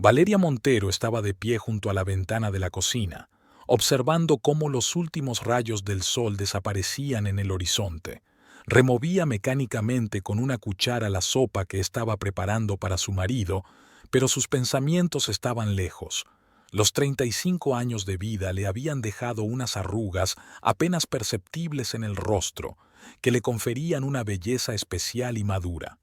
Valeria Montero estaba de pie junto a la ventana de la cocina, observando cómo los últimos rayos del sol desaparecían en el horizonte. Removía mecánicamente con una cuchara la sopa que estaba preparando para su marido, pero sus pensamientos estaban lejos. Los 35 años de vida le habían dejado unas arrugas apenas perceptibles en el rostro, que le conferían una belleza especial y madura.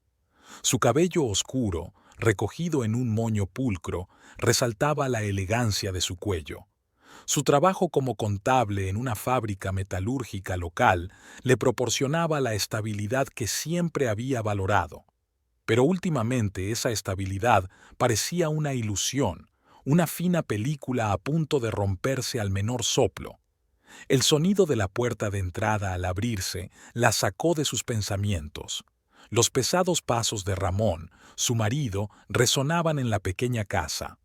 Su cabello oscuro, recogido en un moño pulcro, resaltaba la elegancia de su cuello. Su trabajo como contable en una fábrica metalúrgica local le proporcionaba la estabilidad que siempre había valorado. Pero últimamente esa estabilidad parecía una ilusión, una fina película a punto de romperse al menor soplo. El sonido de la puerta de entrada al abrirse la sacó de sus pensamientos. Los pesados pasos de Ramón, su marido, resonaban en la pequeña casa.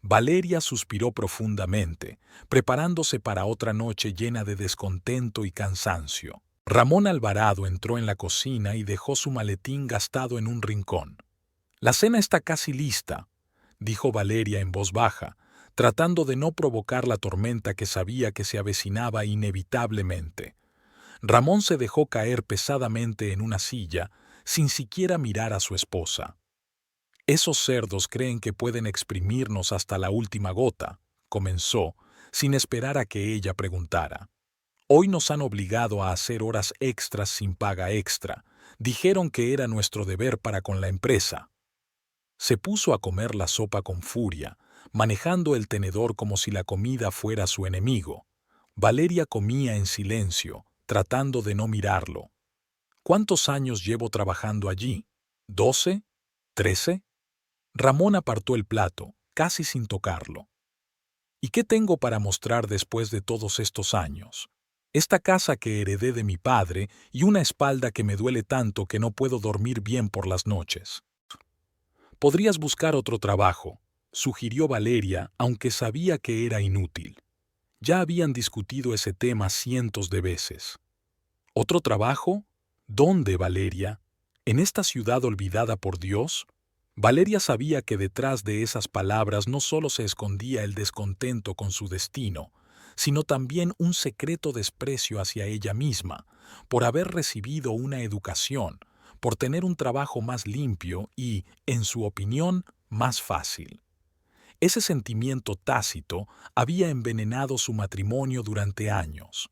Valeria suspiró profundamente, preparándose para otra noche llena de descontento y cansancio. Ramón Alvarado entró en la cocina y dejó su maletín gastado en un rincón. «La cena está casi lista», dijo Valeria en voz baja, tratando de no provocar la tormenta que sabía que se avecinaba inevitablemente. Ramón se dejó caer pesadamente en una silla, sin siquiera mirar a su esposa. «Esos cerdos creen que pueden exprimirnos hasta la última gota», comenzó, sin esperar a que ella preguntara. «Hoy nos han obligado a hacer horas extras sin paga extra. Dijeron que era nuestro deber para con la empresa». Se puso a comer la sopa con furia, manejando el tenedor como si la comida fuera su enemigo. Valeria comía en silencio, tratando de no mirarlo. «¿Cuántos años llevo trabajando allí? ¿12? ¿13?» Ramón apartó el plato, casi sin tocarlo. «¿Y qué tengo para mostrar después de todos estos años? Esta casa que heredé de mi padre y una espalda que me duele tanto que no puedo dormir bien por las noches». «Podrías buscar otro trabajo», sugirió Valeria, aunque sabía que era inútil. Ya habían discutido ese tema cientos de veces. «¿Otro trabajo? ¿Dónde, Valeria? ¿En esta ciudad olvidada por Dios?» Valeria sabía que detrás de esas palabras no solo se escondía el descontento con su destino, sino también un secreto desprecio hacia ella misma, por haber recibido una educación, por tener un trabajo más limpio y, en su opinión, más fácil. Ese sentimiento tácito había envenenado su matrimonio durante años.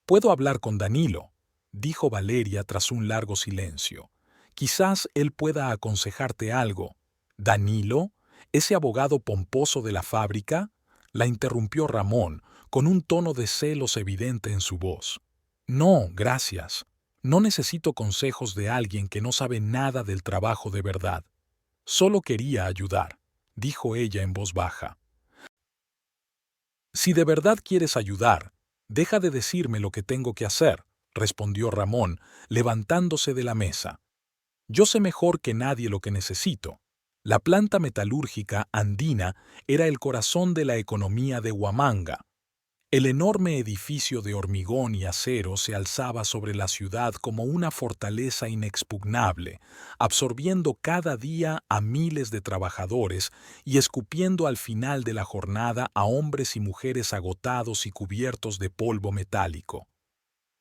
«Puedo hablar con Danilo», dijo Valeria tras un largo silencio. «Quizás él pueda aconsejarte algo». «¿Danilo? ¿Ese abogado pomposo de la fábrica?», la interrumpió Ramón, con un tono de celos evidente en su voz. «No, gracias. No necesito consejos de alguien que no sabe nada del trabajo de verdad. Solo quería ayudar», dijo ella en voz baja. «Si de verdad quieres ayudar, deja de decirme lo que tengo que hacer», respondió Ramón, levantándose de la mesa. «Yo sé mejor que nadie lo que necesito». La planta metalúrgica andina era el corazón de la economía de Huamanga. El enorme edificio de hormigón y acero se alzaba sobre la ciudad como una fortaleza inexpugnable, absorbiendo cada día a miles de trabajadores y escupiendo al final de la jornada a hombres y mujeres agotados y cubiertos de polvo metálico.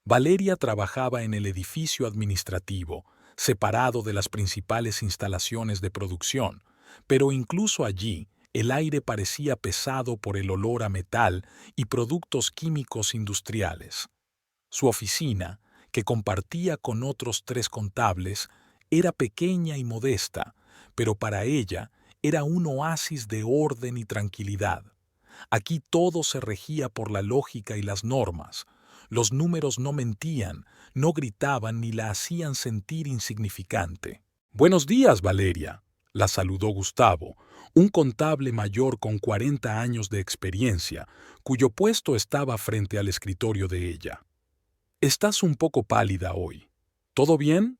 Valeria trabajaba en el edificio administrativo, separado de las principales instalaciones de producción, pero incluso allí el aire parecía pesado por el olor a metal y productos químicos industriales. Su oficina, que compartía con otros 3 contables, era pequeña y modesta, pero para ella era un oasis de orden y tranquilidad. Aquí todo se regía por la lógica y las normas. Los números no mentían, no gritaban ni la hacían sentir insignificante. «Buenos días, Valeria», la saludó Gustavo, un contable mayor con 40 años de experiencia, cuyo puesto estaba frente al escritorio de ella. «Estás un poco pálida hoy. ¿Todo bien?»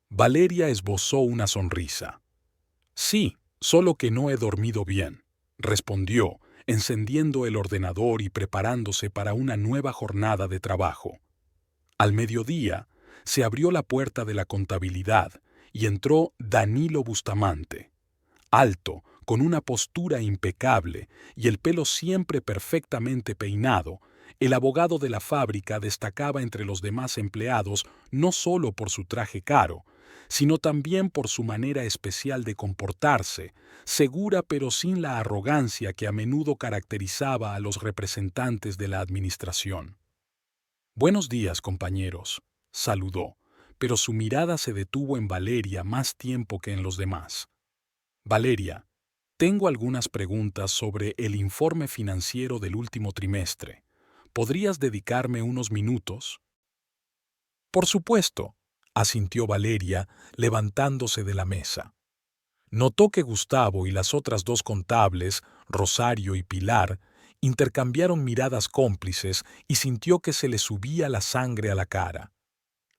Valeria esbozó una sonrisa. «Sí, solo que no he dormido bien», respondió, encendiendo el ordenador y preparándose para una nueva jornada de trabajo. Al mediodía, se abrió la puerta de la contabilidad y entró Danilo Bustamante. Alto, con una postura impecable y el pelo siempre perfectamente peinado, el abogado de la fábrica destacaba entre los demás empleados no solo por su traje caro, sino también por su manera especial de comportarse, segura pero sin la arrogancia que a menudo caracterizaba a los representantes de la administración. «Buenos días, compañeros», saludó, pero su mirada se detuvo en Valeria más tiempo que en los demás. «Valeria, tengo algunas preguntas sobre el informe financiero del último trimestre. ¿Podrías dedicarme unos minutos?» «Por supuesto», asintió Valeria, levantándose de la mesa. Notó que Gustavo y las otras dos contables, Rosario y Pilar, intercambiaron miradas cómplices y sintió que se le subía la sangre a la cara.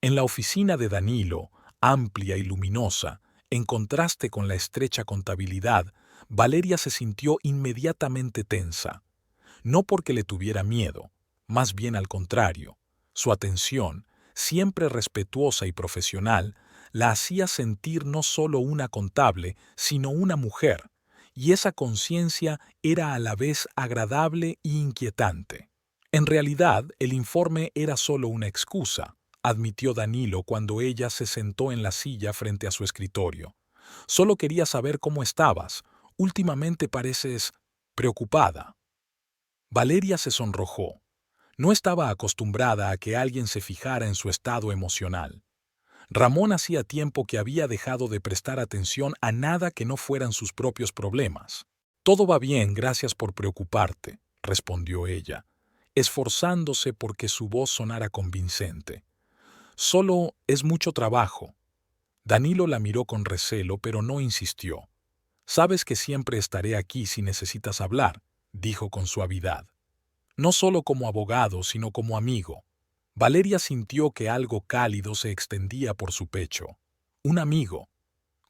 En la oficina de Danilo, amplia y luminosa, en contraste con la estrecha contabilidad, Valeria se sintió inmediatamente tensa. No porque le tuviera miedo, más bien al contrario. Su atención, siempre respetuosa y profesional, la hacía sentir no solo una contable, sino una mujer, y esa conciencia era a la vez agradable e inquietante. En realidad, el informe era solo una excusa, admitió Danilo cuando ella se sentó en la silla frente a su escritorio. Solo quería saber cómo estabas. Últimamente pareces preocupada. Valeria se sonrojó. No estaba acostumbrada a que alguien se fijara en su estado emocional. Ramón hacía tiempo que había dejado de prestar atención a nada que no fueran sus propios problemas. «Todo va bien, gracias por preocuparte», respondió ella, esforzándose porque su voz sonara convincente. «Solo es mucho trabajo». Danilo la miró con recelo, pero no insistió. «Sabes que siempre estaré aquí si necesitas hablar», dijo con suavidad. «No solo como abogado, sino como amigo». Valeria sintió que algo cálido se extendía por su pecho. Un amigo.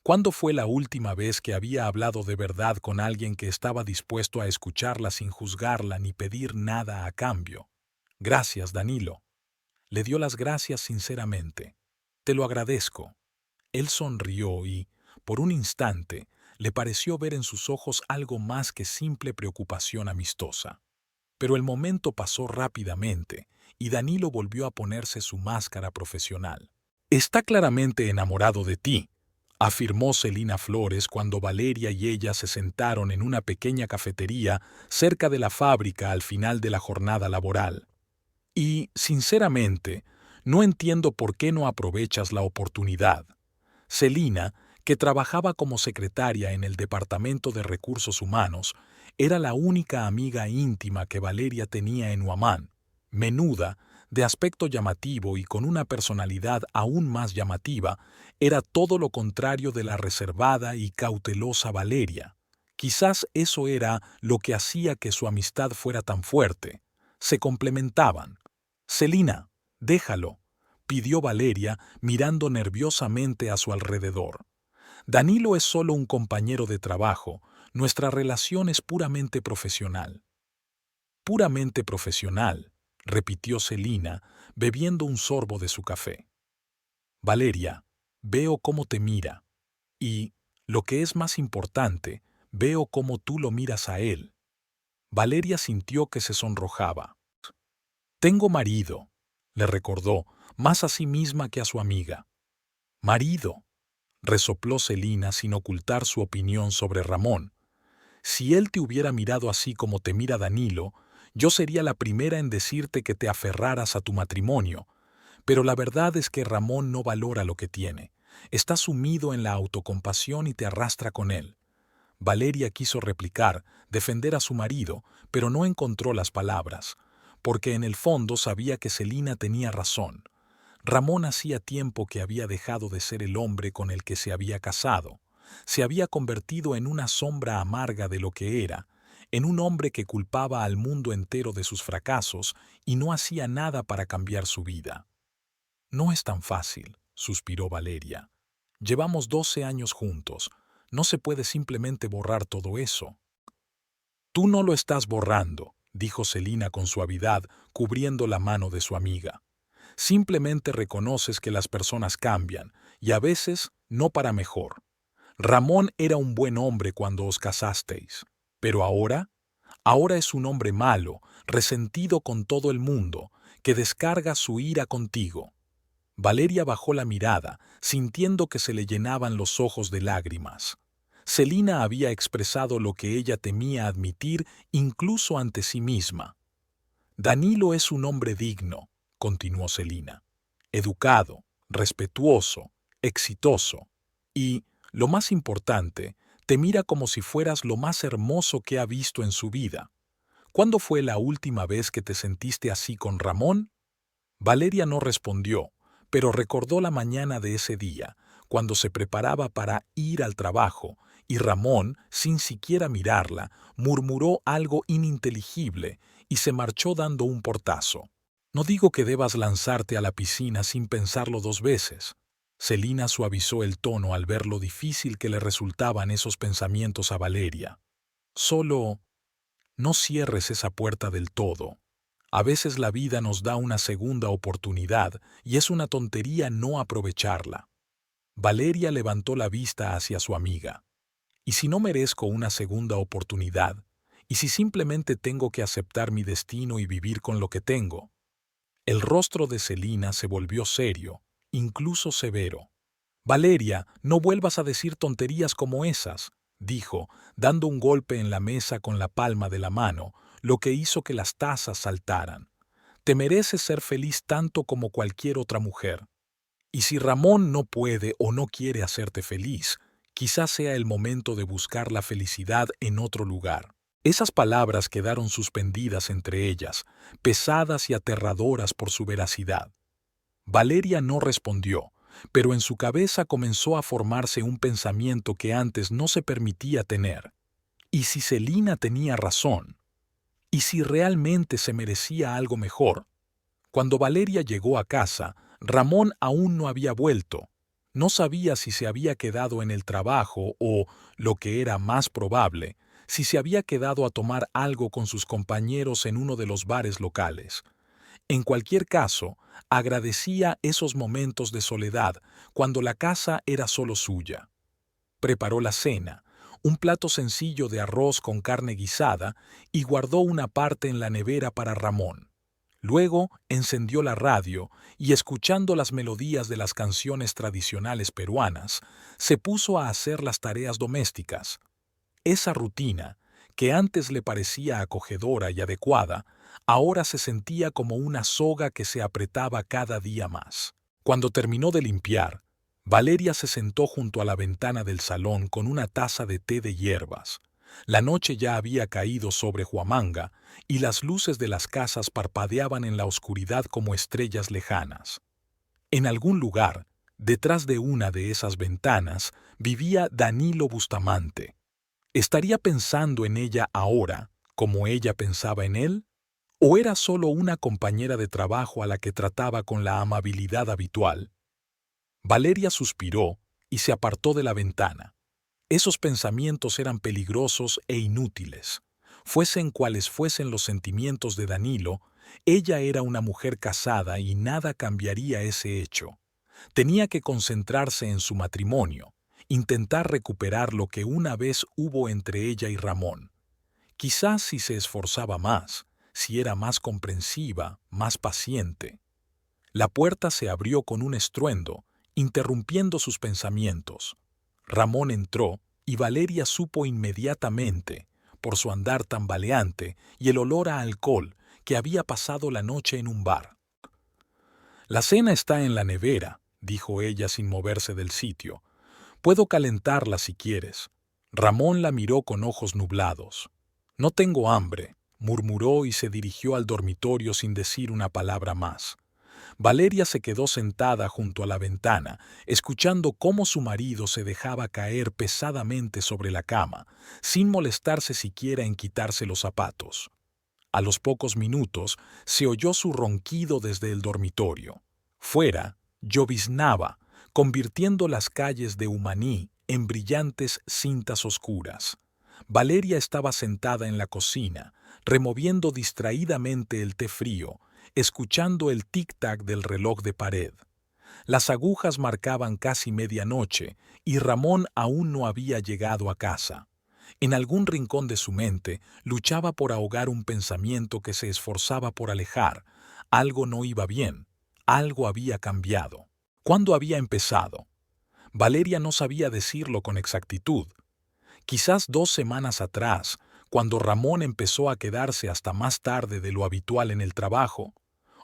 ¿Cuándo fue la última vez que había hablado de verdad con alguien que estaba dispuesto a escucharla sin juzgarla ni pedir nada a cambio? «Gracias, Danilo». Le dio las gracias sinceramente. «Te lo agradezco». Él sonrió y, por un instante, le pareció ver en sus ojos algo más que simple preocupación amistosa. Pero el momento pasó rápidamente y Danilo volvió a ponerse su máscara profesional. «Está claramente enamorado de ti», afirmó Celina Flores cuando Valeria y ella se sentaron en una pequeña cafetería cerca de la fábrica al final de la jornada laboral. «Y, sinceramente, no entiendo por qué no aprovechas la oportunidad». Celina, que trabajaba como secretaria en el Departamento de Recursos Humanos, era la única amiga íntima que Valeria tenía en Huamán, menuda, de aspecto llamativo y con una personalidad aún más llamativa, era todo lo contrario de la reservada y cautelosa Valeria. Quizás eso era lo que hacía que su amistad fuera tan fuerte. Se complementaban. «Celina, déjalo», pidió Valeria mirando nerviosamente a su alrededor. «Danilo es solo un compañero de trabajo. Nuestra relación es puramente profesional». «Puramente profesional», repitió Celina, bebiendo un sorbo de su café. «Valeria, veo cómo te mira. Y, lo que es más importante, veo cómo tú lo miras a él». Valeria sintió que se sonrojaba. «Tengo marido», le recordó, más a sí misma que a su amiga. «Marido», resopló Celina sin ocultar su opinión sobre Ramón. «Si él te hubiera mirado así como te mira Danilo, yo sería la primera en decirte que te aferraras a tu matrimonio. Pero la verdad es que Ramón no valora lo que tiene. Está sumido en la autocompasión y te arrastra con él». Valeria quiso replicar, defender a su marido, pero no encontró las palabras, porque en el fondo sabía que Celina tenía razón. Ramón hacía tiempo que había dejado de ser el hombre con el que se había casado. Se había convertido en una sombra amarga de lo que era, en un hombre que culpaba al mundo entero de sus fracasos y no hacía nada para cambiar su vida. «No es tan fácil», suspiró Valeria. «Llevamos 12 años juntos. No se puede simplemente borrar todo eso». «Tú no lo estás borrando», dijo Celina con suavidad, cubriendo la mano de su amiga. «Simplemente reconoces que las personas cambian, y a veces no para mejor. Ramón era un buen hombre cuando os casasteis, pero ahora es un hombre malo, resentido con todo el mundo, que descarga su ira contigo. Valeria bajó la mirada, sintiendo que se le llenaban los ojos de lágrimas. Celina había expresado lo que ella temía admitir incluso ante sí misma. Danilo es un hombre digno, continuó Celina, educado, respetuoso, exitoso y, lo más importante, te mira como si fueras lo más hermoso que ha visto en su vida. ¿Cuándo fue la última vez que te sentiste así con Ramón? Valeria no respondió, pero recordó la mañana de ese día, cuando se preparaba para ir al trabajo, y Ramón, sin siquiera mirarla, murmuró algo ininteligible y se marchó dando un portazo. No digo que debas lanzarte a la piscina sin pensarlo dos veces. Celina suavizó el tono al ver lo difícil que le resultaban esos pensamientos a Valeria. Solo no cierres esa puerta del todo. A veces la vida nos da una segunda oportunidad y es una tontería no aprovecharla. Valeria levantó la vista hacia su amiga. ¿Y si no merezco una segunda oportunidad? ¿Y si simplemente tengo que aceptar mi destino y vivir con lo que tengo? El rostro de Celina se volvió serio, incluso severo. Valeria, no vuelvas a decir tonterías como esas, dijo, dando un golpe en la mesa con la palma de la mano, lo que hizo que las tazas saltaran. Te mereces ser feliz tanto como cualquier otra mujer. Y si Ramón no puede o no quiere hacerte feliz, quizás sea el momento de buscar la felicidad en otro lugar. Esas palabras quedaron suspendidas entre ellas, pesadas y aterradoras por su veracidad. Valeria no respondió, pero en su cabeza comenzó a formarse un pensamiento que antes no se permitía tener. ¿Y si Celina tenía razón? ¿Y si realmente se merecía algo mejor? Cuando Valeria llegó a casa, Ramón aún no había vuelto. No sabía si se había quedado en el trabajo o, lo que era más probable, si se había quedado a tomar algo con sus compañeros en uno de los bares locales. En cualquier caso, agradecía esos momentos de soledad cuando la casa era solo suya. Preparó la cena, un plato sencillo de arroz con carne guisada, y guardó una parte en la nevera para Ramón. Luego encendió la radio y, escuchando las melodías de las canciones tradicionales peruanas, se puso a hacer las tareas domésticas. Esa rutina, que antes le parecía acogedora y adecuada, ahora se sentía como una soga que se apretaba cada día más. Cuando terminó de limpiar, Valeria se sentó junto a la ventana del salón con una taza de té de hierbas. La noche ya había caído sobre Huamanga y las luces de las casas parpadeaban en la oscuridad como estrellas lejanas. En algún lugar, detrás de una de esas ventanas, vivía Danilo Bustamante. ¿Estaría pensando en ella ahora, como ella pensaba en él? ¿O era solo una compañera de trabajo a la que trataba con la amabilidad habitual? Valeria suspiró y se apartó de la ventana. Esos pensamientos eran peligrosos e inútiles. Fuesen cuales fuesen los sentimientos de Danilo, ella era una mujer casada y nada cambiaría ese hecho. Tenía que concentrarse en su matrimonio, intentar recuperar lo que una vez hubo entre ella y Ramón. Quizás si se esforzaba más, si era más comprensiva, más paciente. La puerta se abrió con un estruendo, interrumpiendo sus pensamientos. Ramón entró y Valeria supo inmediatamente, por su andar tambaleante y el olor a alcohol, que había pasado la noche en un bar. «La cena está en la nevera», dijo ella sin moverse del sitio. «Puedo calentarla si quieres». Ramón la miró con ojos nublados. «No tengo hambre», murmuró y se dirigió al dormitorio sin decir una palabra más. Valeria se quedó sentada junto a la ventana, escuchando cómo su marido se dejaba caer pesadamente sobre la cama, sin molestarse siquiera en quitarse los zapatos. A los pocos minutos se oyó su ronquido desde el dormitorio. Fuera, lloviznaba, convirtiendo las calles de Humaní en brillantes cintas oscuras. Valeria estaba sentada en la cocina, removiendo distraídamente el té frío, escuchando el tic-tac del reloj de pared. Las agujas marcaban casi medianoche y Ramón aún no había llegado a casa. En algún rincón de su mente luchaba por ahogar un pensamiento que se esforzaba por alejar. Algo no iba bien, algo había cambiado. ¿Cuándo había empezado? Valeria no sabía decirlo con exactitud. Quizás 2 semanas atrás, cuando Ramón empezó a quedarse hasta más tarde de lo habitual en el trabajo,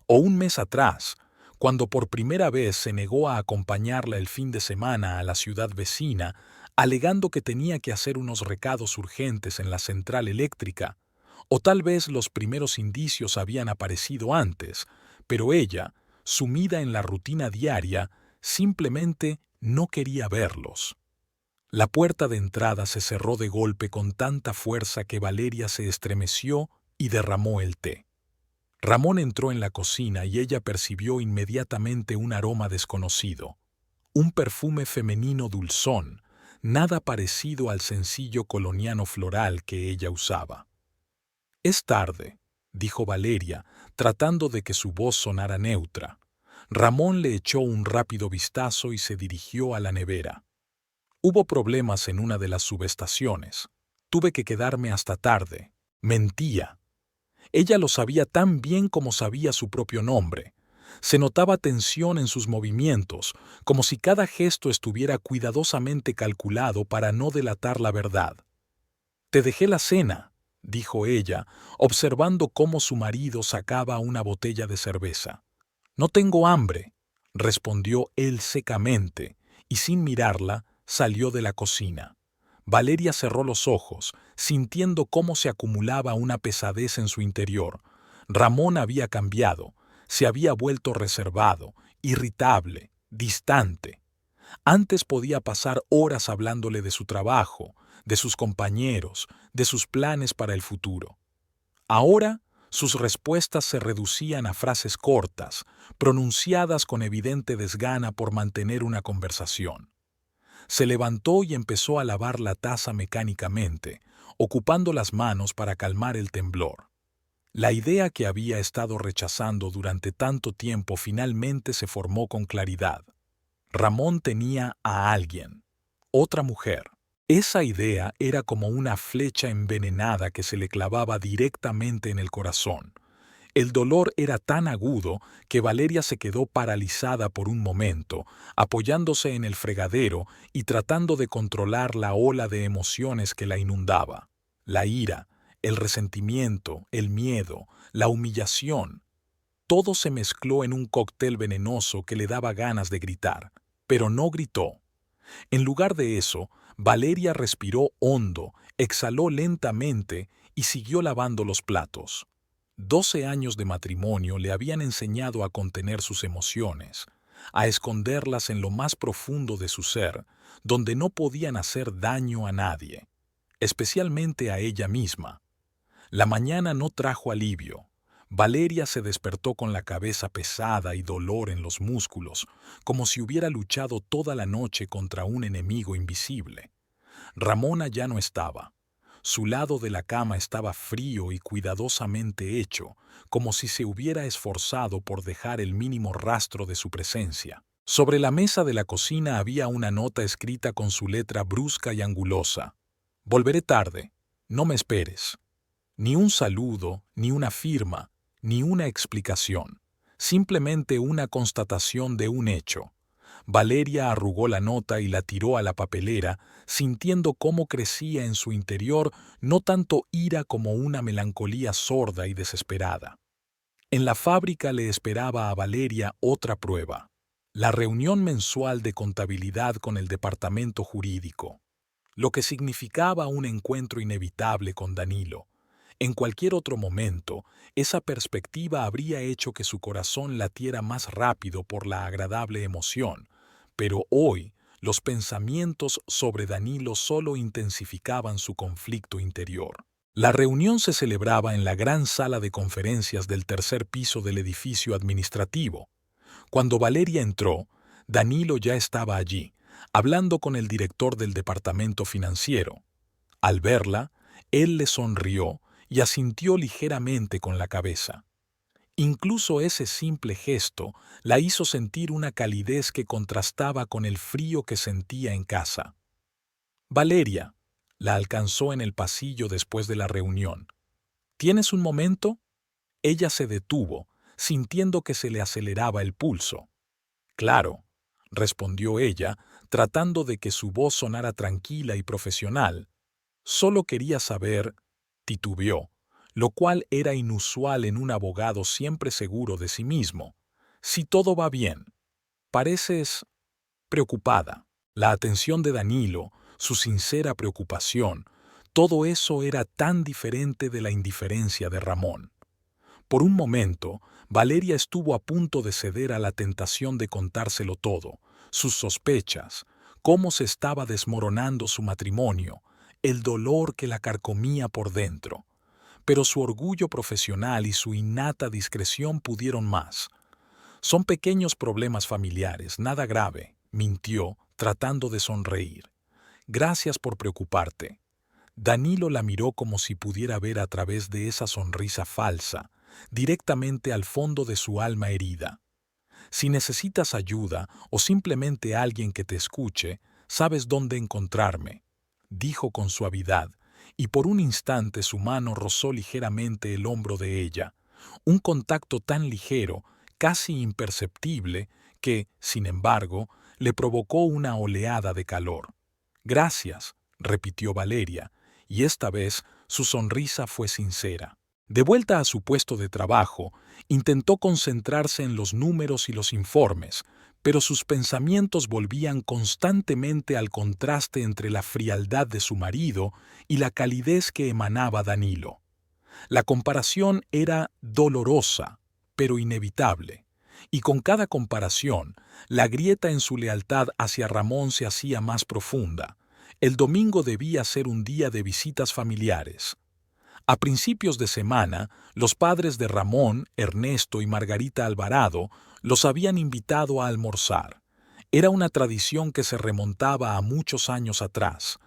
o un mes atrás, cuando por primera vez se negó a acompañarla el fin de semana a la ciudad vecina, alegando que tenía que hacer unos recados urgentes en la central eléctrica, o tal vez los primeros indicios habían aparecido antes, pero ella, sumida en la rutina diaria, simplemente no quería verlos. La puerta de entrada se cerró de golpe con tanta fuerza que Valeria se estremeció y derramó el té. Ramón entró en la cocina y ella percibió inmediatamente un aroma desconocido, un perfume femenino dulzón, nada parecido al sencillo coloniano floral que ella usaba. «Es tarde», dijo Valeria, tratando de que su voz sonara neutra. Ramón le echó un rápido vistazo y se dirigió a la nevera. «Hubo problemas en una de las subestaciones. Tuve que quedarme hasta tarde». Mentía. Ella lo sabía tan bien como sabía su propio nombre. Se notaba tensión en sus movimientos, como si cada gesto estuviera cuidadosamente calculado para no delatar la verdad. «Te dejé la cena», dijo ella, observando cómo su marido sacaba una botella de cerveza. «No tengo hambre», respondió él secamente, y sin mirarla, salió de la cocina. Valeria cerró los ojos, sintiendo cómo se acumulaba una pesadez en su interior. Ramón había cambiado, se había vuelto reservado, irritable, distante. Antes podía pasar horas hablándole de su trabajo, de sus compañeros, de sus planes para el futuro. Ahora, sus respuestas se reducían a frases cortas, pronunciadas con evidente desgana por mantener una conversación. Se levantó y empezó a lavar la taza mecánicamente, ocupando las manos para calmar el temblor. La idea que había estado rechazando durante tanto tiempo finalmente se formó con claridad. Ramón tenía a alguien, otra mujer. Esa idea era como una flecha envenenada que se le clavaba directamente en el corazón. El dolor era tan agudo que Valeria se quedó paralizada por un momento, apoyándose en el fregadero y tratando de controlar la ola de emociones que la inundaba. La ira, el resentimiento, el miedo, la humillación. Todo se mezcló en un cóctel venenoso que le daba ganas de gritar, pero no gritó. En lugar de eso, Valeria respiró hondo, exhaló lentamente y siguió lavando los platos. 12 años de matrimonio le habían enseñado a contener sus emociones, a esconderlas en lo más profundo de su ser, donde no podían hacer daño a nadie, especialmente a ella misma. La mañana no trajo alivio. Valeria se despertó con la cabeza pesada y dolor en los músculos, como si hubiera luchado toda la noche contra un enemigo invisible. Ramona ya no estaba. Su lado de la cama estaba frío y cuidadosamente hecho, como si se hubiera esforzado por dejar el mínimo rastro de su presencia. Sobre la mesa de la cocina había una nota escrita con su letra brusca y angulosa. «Volveré tarde. No me esperes». Ni un saludo, ni una firma, ni una explicación. Simplemente una constatación de un hecho. Valeria arrugó la nota y la tiró a la papelera, sintiendo cómo crecía en su interior no tanto ira como una melancolía sorda y desesperada. En la fábrica le esperaba a Valeria otra prueba: la reunión mensual de contabilidad con el departamento jurídico, lo que significaba un encuentro inevitable con Danilo. En cualquier otro momento, esa perspectiva habría hecho que su corazón latiera más rápido por la agradable emoción, pero hoy los pensamientos sobre Danilo solo intensificaban su conflicto interior. La reunión se celebraba en la gran sala de conferencias del tercer piso del edificio administrativo. Cuando Valeria entró, Danilo ya estaba allí, hablando con el director del departamento financiero. Al verla, él le sonrió y asintió ligeramente con la cabeza. Incluso ese simple gesto la hizo sentir una calidez que contrastaba con el frío que sentía en casa. Valeria la alcanzó en el pasillo después de la reunión. ¿Tienes un momento? Ella se detuvo, sintiendo que se le aceleraba el pulso. Claro, respondió ella, tratando de que su voz sonara tranquila y profesional. Solo quería saber, titubeó, lo cual era inusual en un abogado siempre seguro de sí mismo. Si todo va bien. Pareces preocupada. La atención de Danilo, su sincera preocupación, todo eso era tan diferente de la indiferencia de Ramón. Por un momento, Valeria estuvo a punto de ceder a la tentación de contárselo todo, sus sospechas, cómo se estaba desmoronando su matrimonio, el dolor que la carcomía por dentro. Pero su orgullo profesional y su innata discreción pudieron más. Son pequeños problemas familiares, nada grave, mintió, tratando de sonreír. Gracias por preocuparte. Danilo la miró como si pudiera ver a través de esa sonrisa falsa, directamente al fondo de su alma herida. Si necesitas ayuda o simplemente alguien que te escuche, sabes dónde encontrarme, dijo con suavidad, y por un instante su mano rozó ligeramente el hombro de ella, un contacto tan ligero, casi imperceptible, que, sin embargo, le provocó una oleada de calor. Gracias, repitió Valeria, y esta vez su sonrisa fue sincera. De vuelta a su puesto de trabajo, intentó concentrarse en los números y los informes, pero sus pensamientos volvían constantemente al contraste entre la frialdad de su marido y la calidez que emanaba Danilo. La comparación era dolorosa, pero inevitable, y con cada comparación, la grieta en su lealtad hacia Ramón se hacía más profunda. El domingo debía ser un día de visitas familiares. A principios de semana, los padres de Ramón, Ernesto y Margarita Alvarado los habían invitado a almorzar. Era una tradición que se remontaba a muchos años atrás.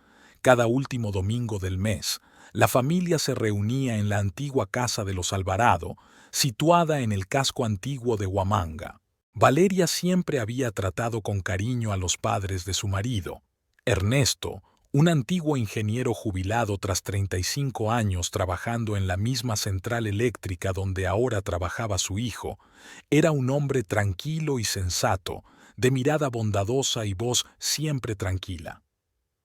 Cada último domingo del mes, la familia se reunía en la antigua casa de los Alvarado, situada en el casco antiguo de Huamanga. Valeria siempre había tratado con cariño a los padres de su marido. Ernesto, un antiguo ingeniero jubilado tras 35 años trabajando en la misma central eléctrica donde ahora trabajaba su hijo, era un hombre tranquilo y sensato, de mirada bondadosa y voz siempre tranquila.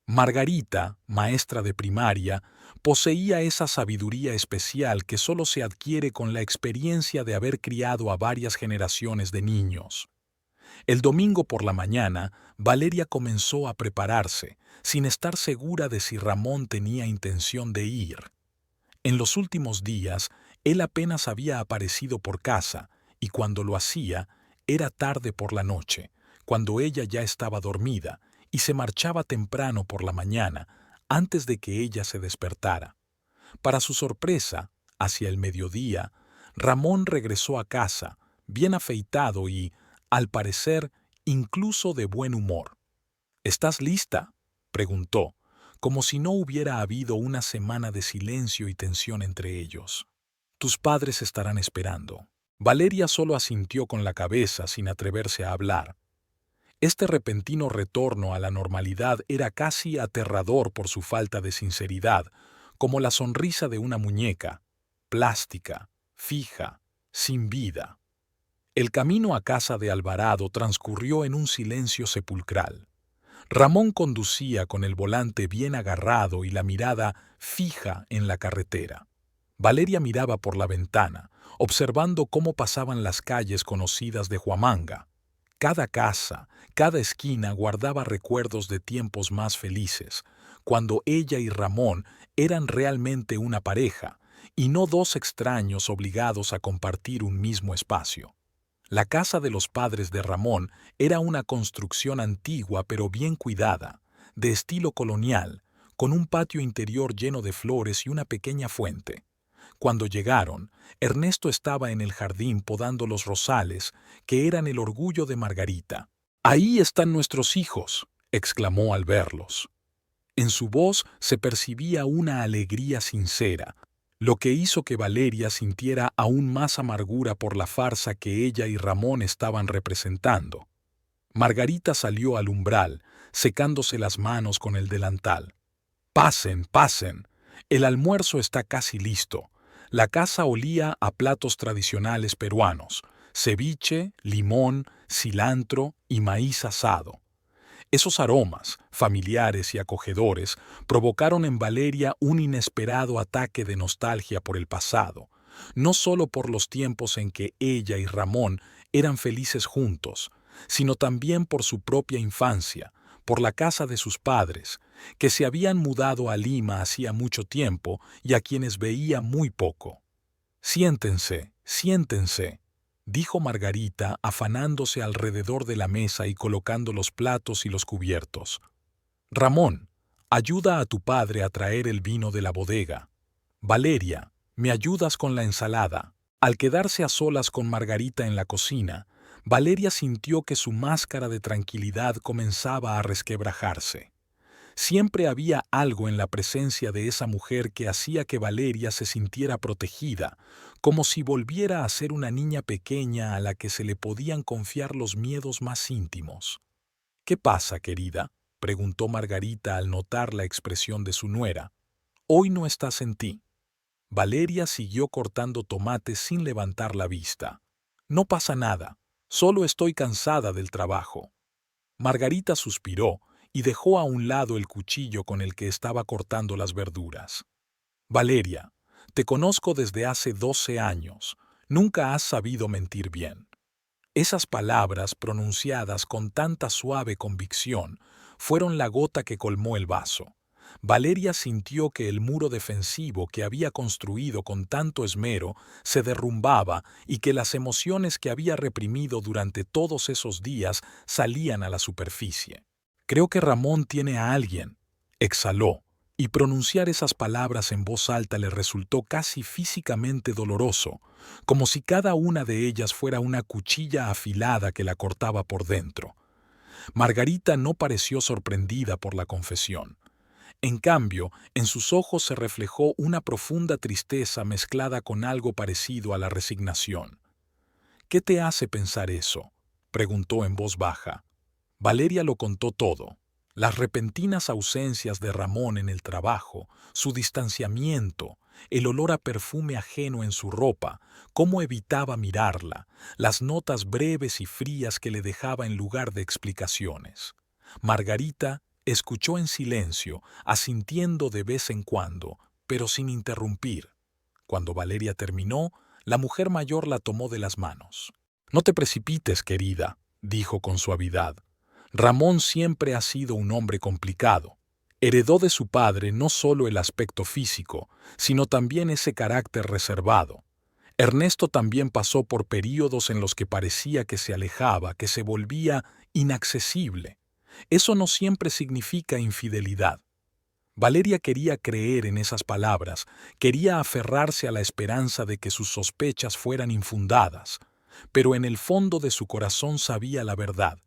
Margarita, maestra de primaria, poseía esa sabiduría especial que solo se adquiere con la experiencia de haber criado a varias generaciones de niños. El domingo por la mañana, Valeria comenzó a prepararse, sin estar segura de si Ramón tenía intención de ir. En los últimos días, él apenas había aparecido por casa, y cuando lo hacía, era tarde por la noche, cuando ella ya estaba dormida, y se marchaba temprano por la mañana, antes de que ella se despertara. Para su sorpresa, hacia el mediodía, Ramón regresó a casa, bien afeitado y, al parecer, incluso de buen humor. ¿Estás lista?, preguntó, como si no hubiera habido una semana de silencio y tensión entre ellos. Tus padres estarán esperando. Valeria solo asintió con la cabeza sin atreverse a hablar. Este repentino retorno a la normalidad era casi aterrador por su falta de sinceridad, como la sonrisa de una muñeca, plástica, fija, sin vida. El camino a casa de Alvarado transcurrió en un silencio sepulcral. Ramón conducía con el volante bien agarrado y la mirada fija en la carretera. Valeria miraba por la ventana, observando cómo pasaban las calles conocidas de Huamanga. Cada casa, cada esquina guardaba recuerdos de tiempos más felices, cuando ella y Ramón eran realmente una pareja, y no dos extraños obligados a compartir un mismo espacio. La casa de los padres de Ramón era una construcción antigua pero bien cuidada, de estilo colonial, con un patio interior lleno de flores y una pequeña fuente. Cuando llegaron, Ernesto estaba en el jardín podando los rosales, que eran el orgullo de Margarita. «Ahí están nuestros hijos», exclamó al verlos. En su voz se percibía una alegría sincera, lo que hizo que Valeria sintiera aún más amargura por la farsa que ella y Ramón estaban representando. Margarita salió al umbral, secándose las manos con el delantal. «Pasen, pasen. El almuerzo está casi listo». La casa olía a platos tradicionales peruanos: ceviche, limón, cilantro y maíz asado. Esos aromas, familiares y acogedores, provocaron en Valeria un inesperado ataque de nostalgia por el pasado, no solo por los tiempos en que ella y Ramón eran felices juntos, sino también por su propia infancia, por la casa de sus padres, que se habían mudado a Lima hacía mucho tiempo y a quienes veía muy poco. «Siéntense, siéntense», dijo Margarita, afanándose alrededor de la mesa y colocando los platos y los cubiertos. «Ramón, ayuda a tu padre a traer el vino de la bodega. Valeria, ¿me ayudas con la ensalada?». Al quedarse a solas con Margarita en la cocina, Valeria sintió que su máscara de tranquilidad comenzaba a resquebrajarse. Siempre había algo en la presencia de esa mujer que hacía que Valeria se sintiera protegida, como si volviera a ser una niña pequeña a la que se le podían confiar los miedos más íntimos. «¿Qué pasa, querida?», preguntó Margarita al notar la expresión de su nuera. «Hoy no estás en ti». Valeria siguió cortando tomates sin levantar la vista. «No pasa nada, solo estoy cansada del trabajo». Margarita suspiró y dejó a un lado el cuchillo con el que estaba cortando las verduras. «Valeria, te conozco desde hace 12 años. Nunca has sabido mentir bien». Esas palabras, pronunciadas con tanta suave convicción, fueron la gota que colmó el vaso. Valeria sintió que el muro defensivo que había construido con tanto esmero se derrumbaba y que las emociones que había reprimido durante todos esos días salían a la superficie. «Creo que Ramón tiene a alguien», exhaló, y pronunciar esas palabras en voz alta le resultó casi físicamente doloroso, como si cada una de ellas fuera una cuchilla afilada que la cortaba por dentro. Margarita no pareció sorprendida por la confesión. En cambio, en sus ojos se reflejó una profunda tristeza mezclada con algo parecido a la resignación. «¿Qué te hace pensar eso?», preguntó en voz baja. Valeria lo contó todo: las repentinas ausencias de Ramón en el trabajo, su distanciamiento, el olor a perfume ajeno en su ropa, cómo evitaba mirarla, las notas breves y frías que le dejaba en lugar de explicaciones. Margarita escuchó en silencio, asintiendo de vez en cuando, pero sin interrumpir. Cuando Valeria terminó, la mujer mayor la tomó de las manos. «No te precipites, querida», dijo con suavidad. «Ramón siempre ha sido un hombre complicado. Heredó de su padre no solo el aspecto físico, sino también ese carácter reservado. Ernesto también pasó por períodos en los que parecía que se alejaba, que se volvía inaccesible. Eso no siempre significa infidelidad». Valeria quería creer en esas palabras, quería aferrarse a la esperanza de que sus sospechas fueran infundadas, pero en el fondo de su corazón sabía la verdad.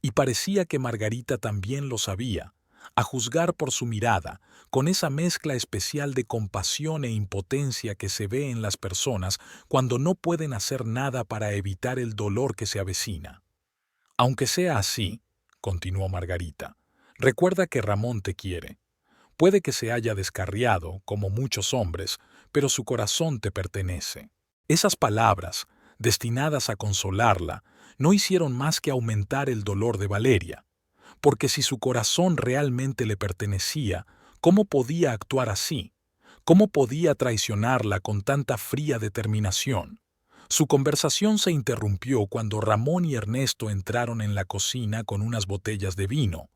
Y parecía que Margarita también lo sabía, a juzgar por su mirada, con esa mezcla especial de compasión e impotencia que se ve en las personas cuando no pueden hacer nada para evitar el dolor que se avecina. «Aunque sea así», continuó Margarita, «recuerda que Ramón te quiere. Puede que se haya descarriado, como muchos hombres, pero su corazón te pertenece». Esas palabras, destinadas a consolarla, no hicieron más que aumentar el dolor de Valeria, porque si su corazón realmente le pertenecía, ¿cómo podía actuar así? ¿Cómo podía traicionarla con tanta fría determinación? Su conversación se interrumpió cuando Ramón y Ernesto entraron en la cocina con unas botellas de vino.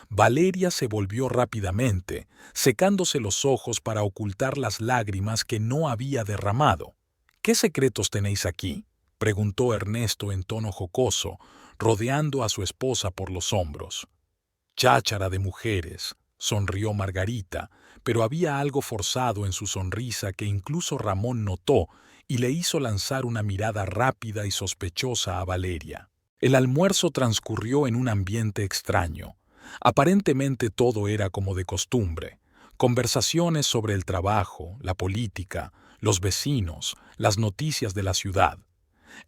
Valeria se volvió rápidamente, secándose los ojos para ocultar las lágrimas que no había derramado. «¿Qué secretos tenéis aquí?», preguntó Ernesto en tono jocoso, rodeando a su esposa por los hombros. «Cháchara de mujeres», sonrió Margarita, pero había algo forzado en su sonrisa que incluso Ramón notó y le hizo lanzar una mirada rápida y sospechosa a Valeria. El almuerzo transcurrió en un ambiente extraño. Aparentemente todo era como de costumbre: Conversaciones sobre el trabajo, la política, los vecinos, las noticias de la ciudad.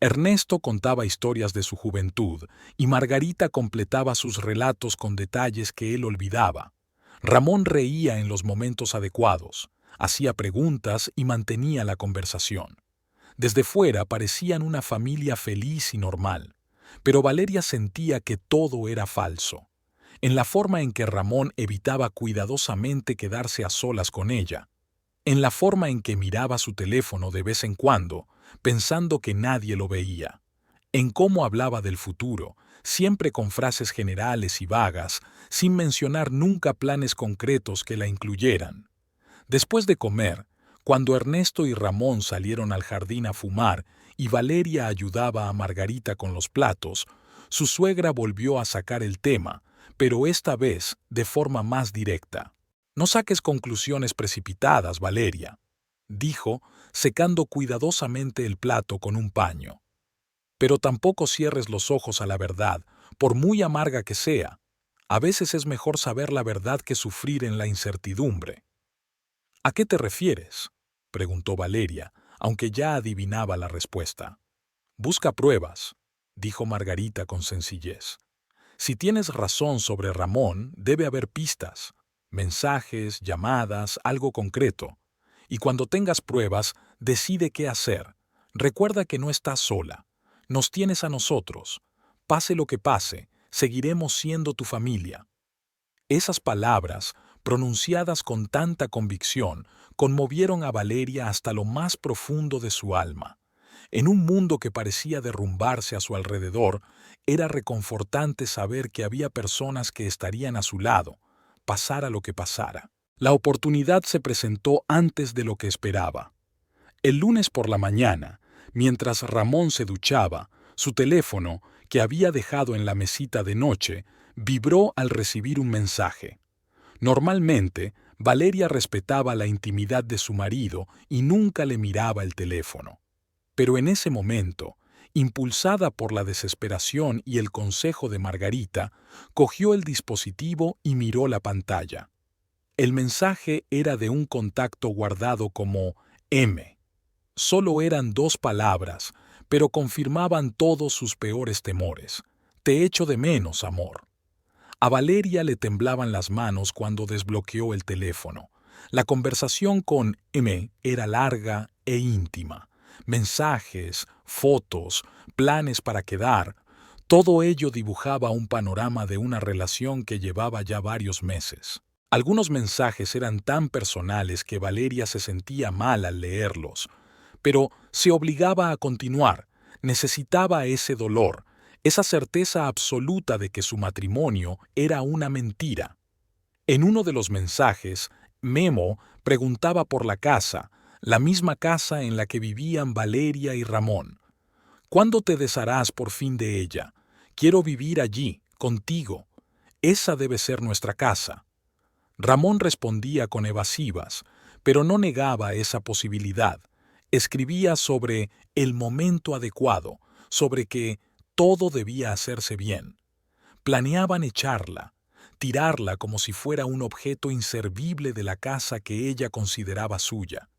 Ernesto contaba historias de su juventud y Margarita completaba sus relatos con detalles que él olvidaba. Ramón reía en los momentos adecuados, hacía preguntas y mantenía la conversación. Desde fuera parecían una familia feliz y normal, pero Valeria sentía que todo era falso. En la forma en que Ramón evitaba cuidadosamente quedarse a solas con ella, en la forma en que miraba su teléfono de vez en cuando, pensando que nadie lo veía, en cómo hablaba del futuro, siempre con frases generales y vagas, sin mencionar nunca planes concretos que la incluyeran. Después de comer, cuando Ernesto y Ramón salieron al jardín a fumar y Valeria ayudaba a Margarita con los platos, su suegra volvió a sacar el tema, pero esta vez de forma más directa. No saques conclusiones precipitadas, Valeria, dijo, secando cuidadosamente el plato con un paño. Pero tampoco cierres los ojos a la verdad, por muy amarga que sea. A veces es mejor saber la verdad que sufrir en la incertidumbre. ¿A qué te refieres?, preguntó Valeria, aunque ya adivinaba la respuesta. Busca pruebas, dijo Margarita con sencillez. Si tienes razón sobre Ramón, debe haber pistas, mensajes, llamadas, algo concreto. Y cuando tengas pruebas, decide qué hacer. Recuerda que no estás sola. Nos tienes a nosotros. Pase lo que pase, seguiremos siendo tu familia. Esas palabras, pronunciadas con tanta convicción, conmovieron a Valeria hasta lo más profundo de su alma. En un mundo que parecía derrumbarse a su alrededor, era reconfortante saber que había personas que estarían a su lado, pasara lo que pasara. La oportunidad se presentó antes de lo que esperaba. El lunes por la mañana, mientras Ramón se duchaba, su teléfono, que había dejado en la mesita de noche, vibró al recibir un mensaje. Normalmente, Valeria respetaba la intimidad de su marido y nunca le miraba el teléfono. Pero en ese momento, impulsada por la desesperación y el consejo de Margarita, cogió el dispositivo y miró la pantalla. El mensaje era de un contacto guardado como M. Solo eran 2 palabras, pero confirmaban todos sus peores temores. Te echo de menos, amor. A Valeria le temblaban las manos cuando desbloqueó el teléfono. La conversación con M era larga e íntima. Mensajes, fotos, planes para quedar, todo ello dibujaba un panorama de una relación que llevaba ya varios meses. Algunos mensajes eran tan personales que Valeria se sentía mal al leerlos, pero se obligaba a continuar, necesitaba ese dolor, esa certeza absoluta de que su matrimonio era una mentira. En uno de los mensajes, Memo preguntaba por la casa, la misma casa en la que vivían Valeria y Ramón. ¿Cuándo te desharás por fin de ella? Quiero vivir allí, contigo. Esa debe ser nuestra casa. Ramón respondía con evasivas, pero no negaba esa posibilidad. Escribía sobre el momento adecuado, sobre que todo debía hacerse bien. Planeaban echarla, tirarla como si fuera un objeto inservible de la casa que ella consideraba suya.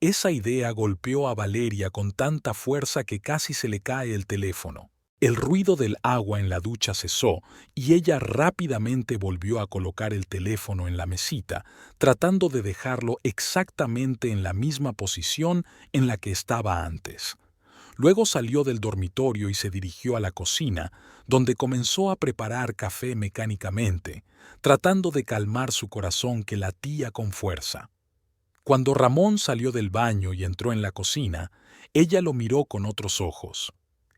Esa idea golpeó a Valeria con tanta fuerza que casi se le cae el teléfono. El ruido del agua en la ducha cesó y ella rápidamente volvió a colocar el teléfono en la mesita, tratando de dejarlo exactamente en la misma posición en la que estaba antes. Luego salió del dormitorio y se dirigió a la cocina, donde comenzó a preparar café mecánicamente, tratando de calmar su corazón que latía con fuerza. Cuando Ramón salió del baño y entró en la cocina, ella lo miró con otros ojos.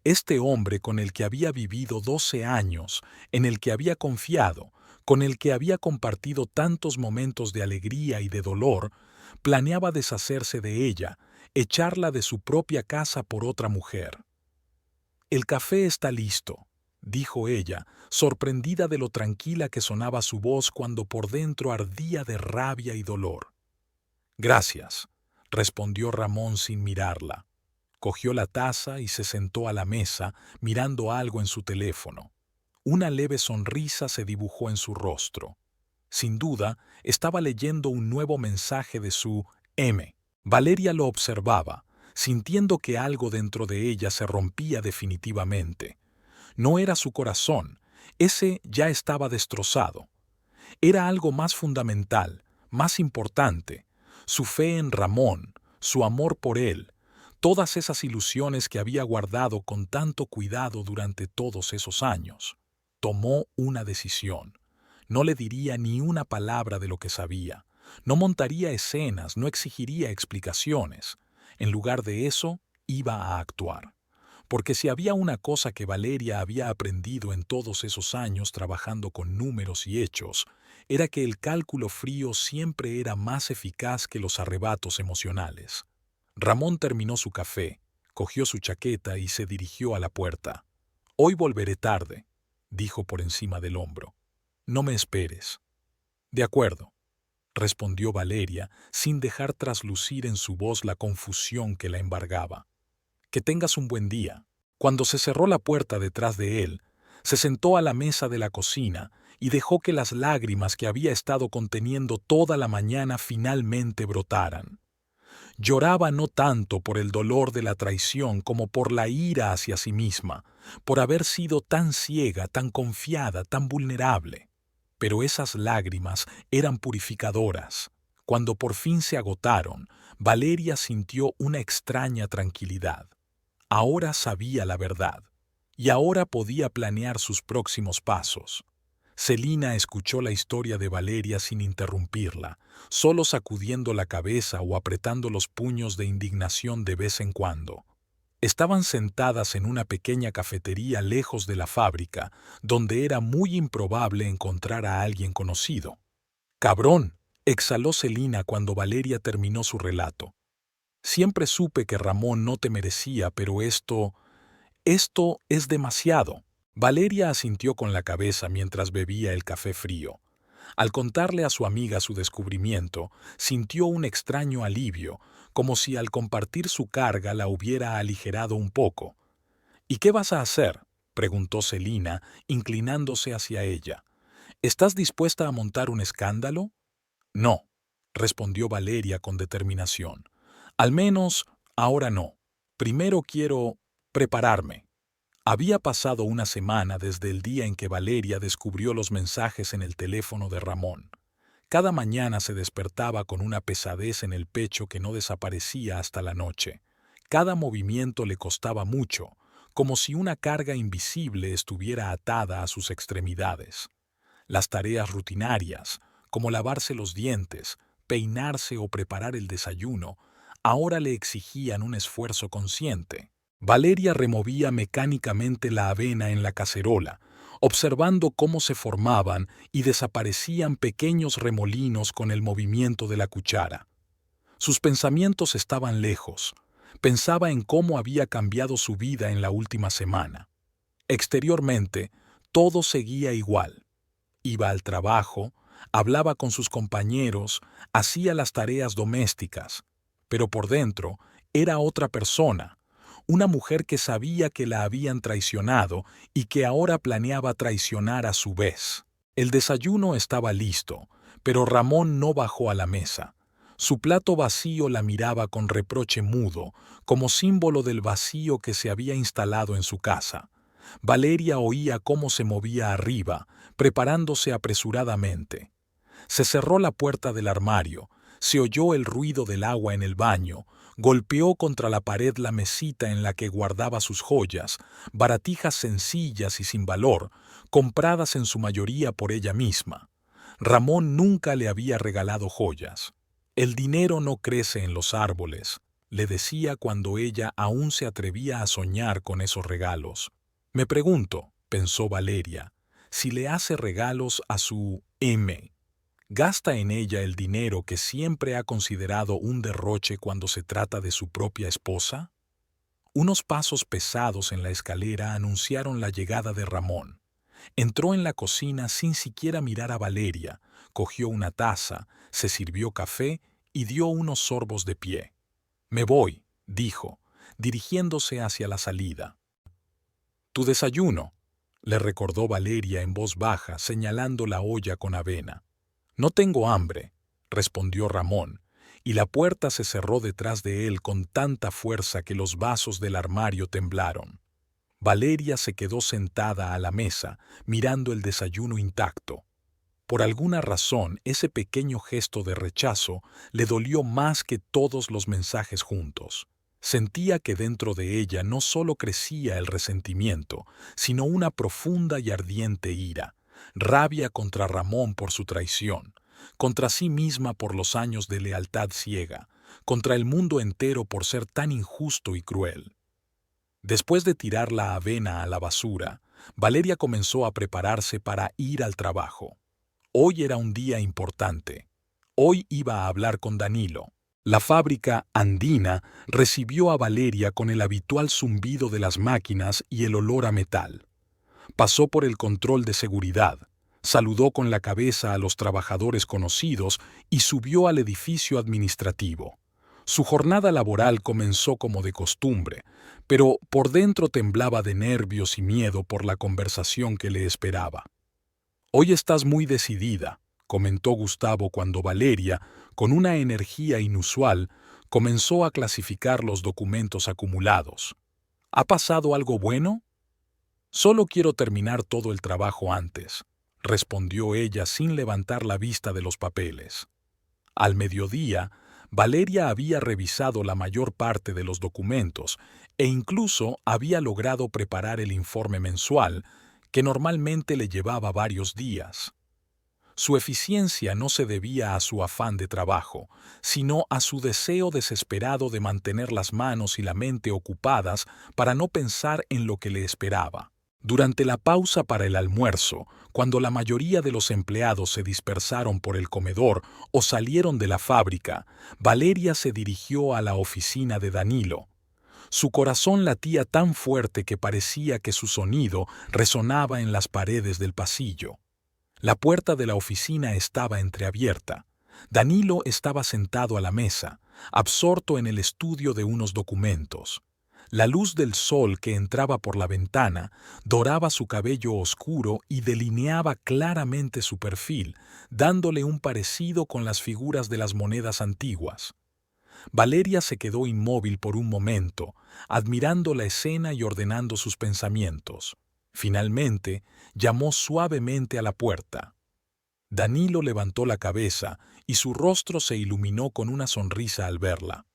Este hombre con el que había vivido 12 años, en el que había confiado, con el que había compartido tantos momentos de alegría y de dolor, planeaba deshacerse de ella, echarla de su propia casa por otra mujer. «El café está listo», dijo ella, sorprendida de lo tranquila que sonaba su voz cuando por dentro ardía de rabia y dolor. «Gracias», respondió Ramón sin mirarla. Cogió la taza y se sentó a la mesa, mirando algo en su teléfono. Una leve sonrisa se dibujó en su rostro. Sin duda, estaba leyendo un nuevo mensaje de su M. Valeria lo observaba, sintiendo que algo dentro de ella se rompía definitivamente. No era su corazón, ese ya estaba destrozado. Era algo más fundamental, más importante, su fe en Ramón, su amor por él, todas esas ilusiones que había guardado con tanto cuidado durante todos esos años. Tomó una decisión. No le diría ni una palabra de lo que sabía. No montaría escenas, no exigiría explicaciones. En lugar de eso, iba a actuar. Porque si había una cosa que Valeria había aprendido en todos esos años trabajando con números y hechos, era que el cálculo frío siempre era más eficaz que los arrebatos emocionales. Ramón terminó su café, cogió su chaqueta y se dirigió a la puerta. «Hoy volveré tarde», dijo por encima del hombro. «No me esperes». «De acuerdo», respondió Valeria, sin dejar traslucir en su voz la confusión que la embargaba. «Que tengas un buen día». Cuando se cerró la puerta detrás de él, se sentó a la mesa de la cocina y dejó que las lágrimas que había estado conteniendo toda la mañana finalmente brotaran. Lloraba no tanto por el dolor de la traición como por la ira hacia sí misma, por haber sido tan ciega, tan confiada, tan vulnerable. Pero esas lágrimas eran purificadoras. Cuando por fin se agotaron, Valeria sintió una extraña tranquilidad. Ahora sabía la verdad, y ahora podía planear sus próximos pasos. Celina escuchó la historia de Valeria sin interrumpirla, solo sacudiendo la cabeza o apretando los puños de indignación de vez en cuando. Estaban sentadas en una pequeña cafetería lejos de la fábrica, donde era muy improbable encontrar a alguien conocido. «Cabrón», exhaló Celina cuando Valeria terminó su relato. «Siempre supe que Ramón no te merecía, pero esto es demasiado». Valeria asintió con la cabeza mientras bebía el café frío. Al contarle a su amiga su descubrimiento, sintió un extraño alivio, como si al compartir su carga la hubiera aligerado un poco. «¿Y qué vas a hacer?», preguntó Celina, inclinándose hacia ella. «¿Estás dispuesta a montar un escándalo?» «No», respondió Valeria con determinación. «Al menos, ahora no. Primero quiero prepararme». Había pasado una semana desde el día en que Valeria descubrió los mensajes en el teléfono de Ramón. Cada mañana se despertaba con una pesadez en el pecho que no desaparecía hasta la noche. Cada movimiento le costaba mucho, como si una carga invisible estuviera atada a sus extremidades. Las tareas rutinarias, como lavarse los dientes, peinarse o preparar el desayuno, ahora le exigían un esfuerzo consciente. Valeria removía mecánicamente la avena en la cacerola, observando cómo se formaban y desaparecían pequeños remolinos con el movimiento de la cuchara. Sus pensamientos estaban lejos. Pensaba en cómo había cambiado su vida en la última semana. Exteriormente, todo seguía igual. Iba al trabajo, hablaba con sus compañeros, hacía las tareas domésticas, pero por dentro era otra persona, una mujer que sabía que la habían traicionado y que ahora planeaba traicionar a su vez. El desayuno estaba listo, pero Ramón no bajó a la mesa. Su plato vacío la miraba con reproche mudo, como símbolo del vacío que se había instalado en su casa. Valeria oía cómo se movía arriba, preparándose apresuradamente. Se cerró la puerta del armario, se oyó el ruido del agua en el baño, golpeó contra la pared la mesita en la que guardaba sus joyas, baratijas sencillas y sin valor, compradas en su mayoría por ella misma. Ramón nunca le había regalado joyas. «El dinero no crece en los árboles», le decía cuando ella aún se atrevía a soñar con esos regalos. «Me pregunto», pensó Valeria, «si le hace regalos a su M. ¿Gasta en ella el dinero que siempre ha considerado un derroche cuando se trata de su propia esposa?» Unos pasos pesados en la escalera anunciaron la llegada de Ramón. Entró en la cocina sin siquiera mirar a Valeria, cogió una taza, se sirvió café y dio unos sorbos de pie. «Me voy», dijo, dirigiéndose hacia la salida. «Tu desayuno», le recordó Valeria en voz baja, señalando la olla con avena. No tengo hambre, respondió Ramón, y la puerta se cerró detrás de él con tanta fuerza que los vasos del armario temblaron. Valeria se quedó sentada a la mesa, mirando el desayuno intacto. Por alguna razón, ese pequeño gesto de rechazo le dolió más que todos los mensajes juntos. Sentía que dentro de ella no solo crecía el resentimiento, sino una profunda y ardiente ira, rabia contra Ramón por su traición, contra sí misma por los años de lealtad ciega, contra el mundo entero por ser tan injusto y cruel. Después de tirar la avena a la basura, Valeria comenzó a prepararse para ir al trabajo. Hoy era un día importante. Hoy iba a hablar con Danilo. La fábrica Andina recibió a Valeria con el habitual zumbido de las máquinas y el olor a metal. Pasó por el control de seguridad, saludó con la cabeza a los trabajadores conocidos y subió al edificio administrativo. Su jornada laboral comenzó como de costumbre, pero por dentro temblaba de nervios y miedo por la conversación que le esperaba. «Hoy estás muy decidida», comentó Gustavo cuando Valeria, con una energía inusual, comenzó a clasificar los documentos acumulados. «¿Ha pasado algo bueno?» «Solo quiero terminar todo el trabajo antes», respondió ella sin levantar la vista de los papeles. Al mediodía, Valeria había revisado la mayor parte de los documentos e incluso había logrado preparar el informe mensual, que normalmente le llevaba varios días. Su eficiencia no se debía a su afán de trabajo, sino a su deseo desesperado de mantener las manos y la mente ocupadas para no pensar en lo que le esperaba. Durante la pausa para el almuerzo, cuando la mayoría de los empleados se dispersaron por el comedor o salieron de la fábrica, Valeria se dirigió a la oficina de Danilo. Su corazón latía tan fuerte que parecía que su sonido resonaba en las paredes del pasillo. La puerta de la oficina estaba entreabierta. Danilo estaba sentado a la mesa, absorto en el estudio de unos documentos. La luz del sol que entraba por la ventana doraba su cabello oscuro y delineaba claramente su perfil, dándole un parecido con las figuras de las monedas antiguas. Valeria se quedó inmóvil por un momento, admirando la escena y ordenando sus pensamientos. Finalmente, llamó suavemente a la puerta. Danilo levantó la cabeza y su rostro se iluminó con una sonrisa al verla.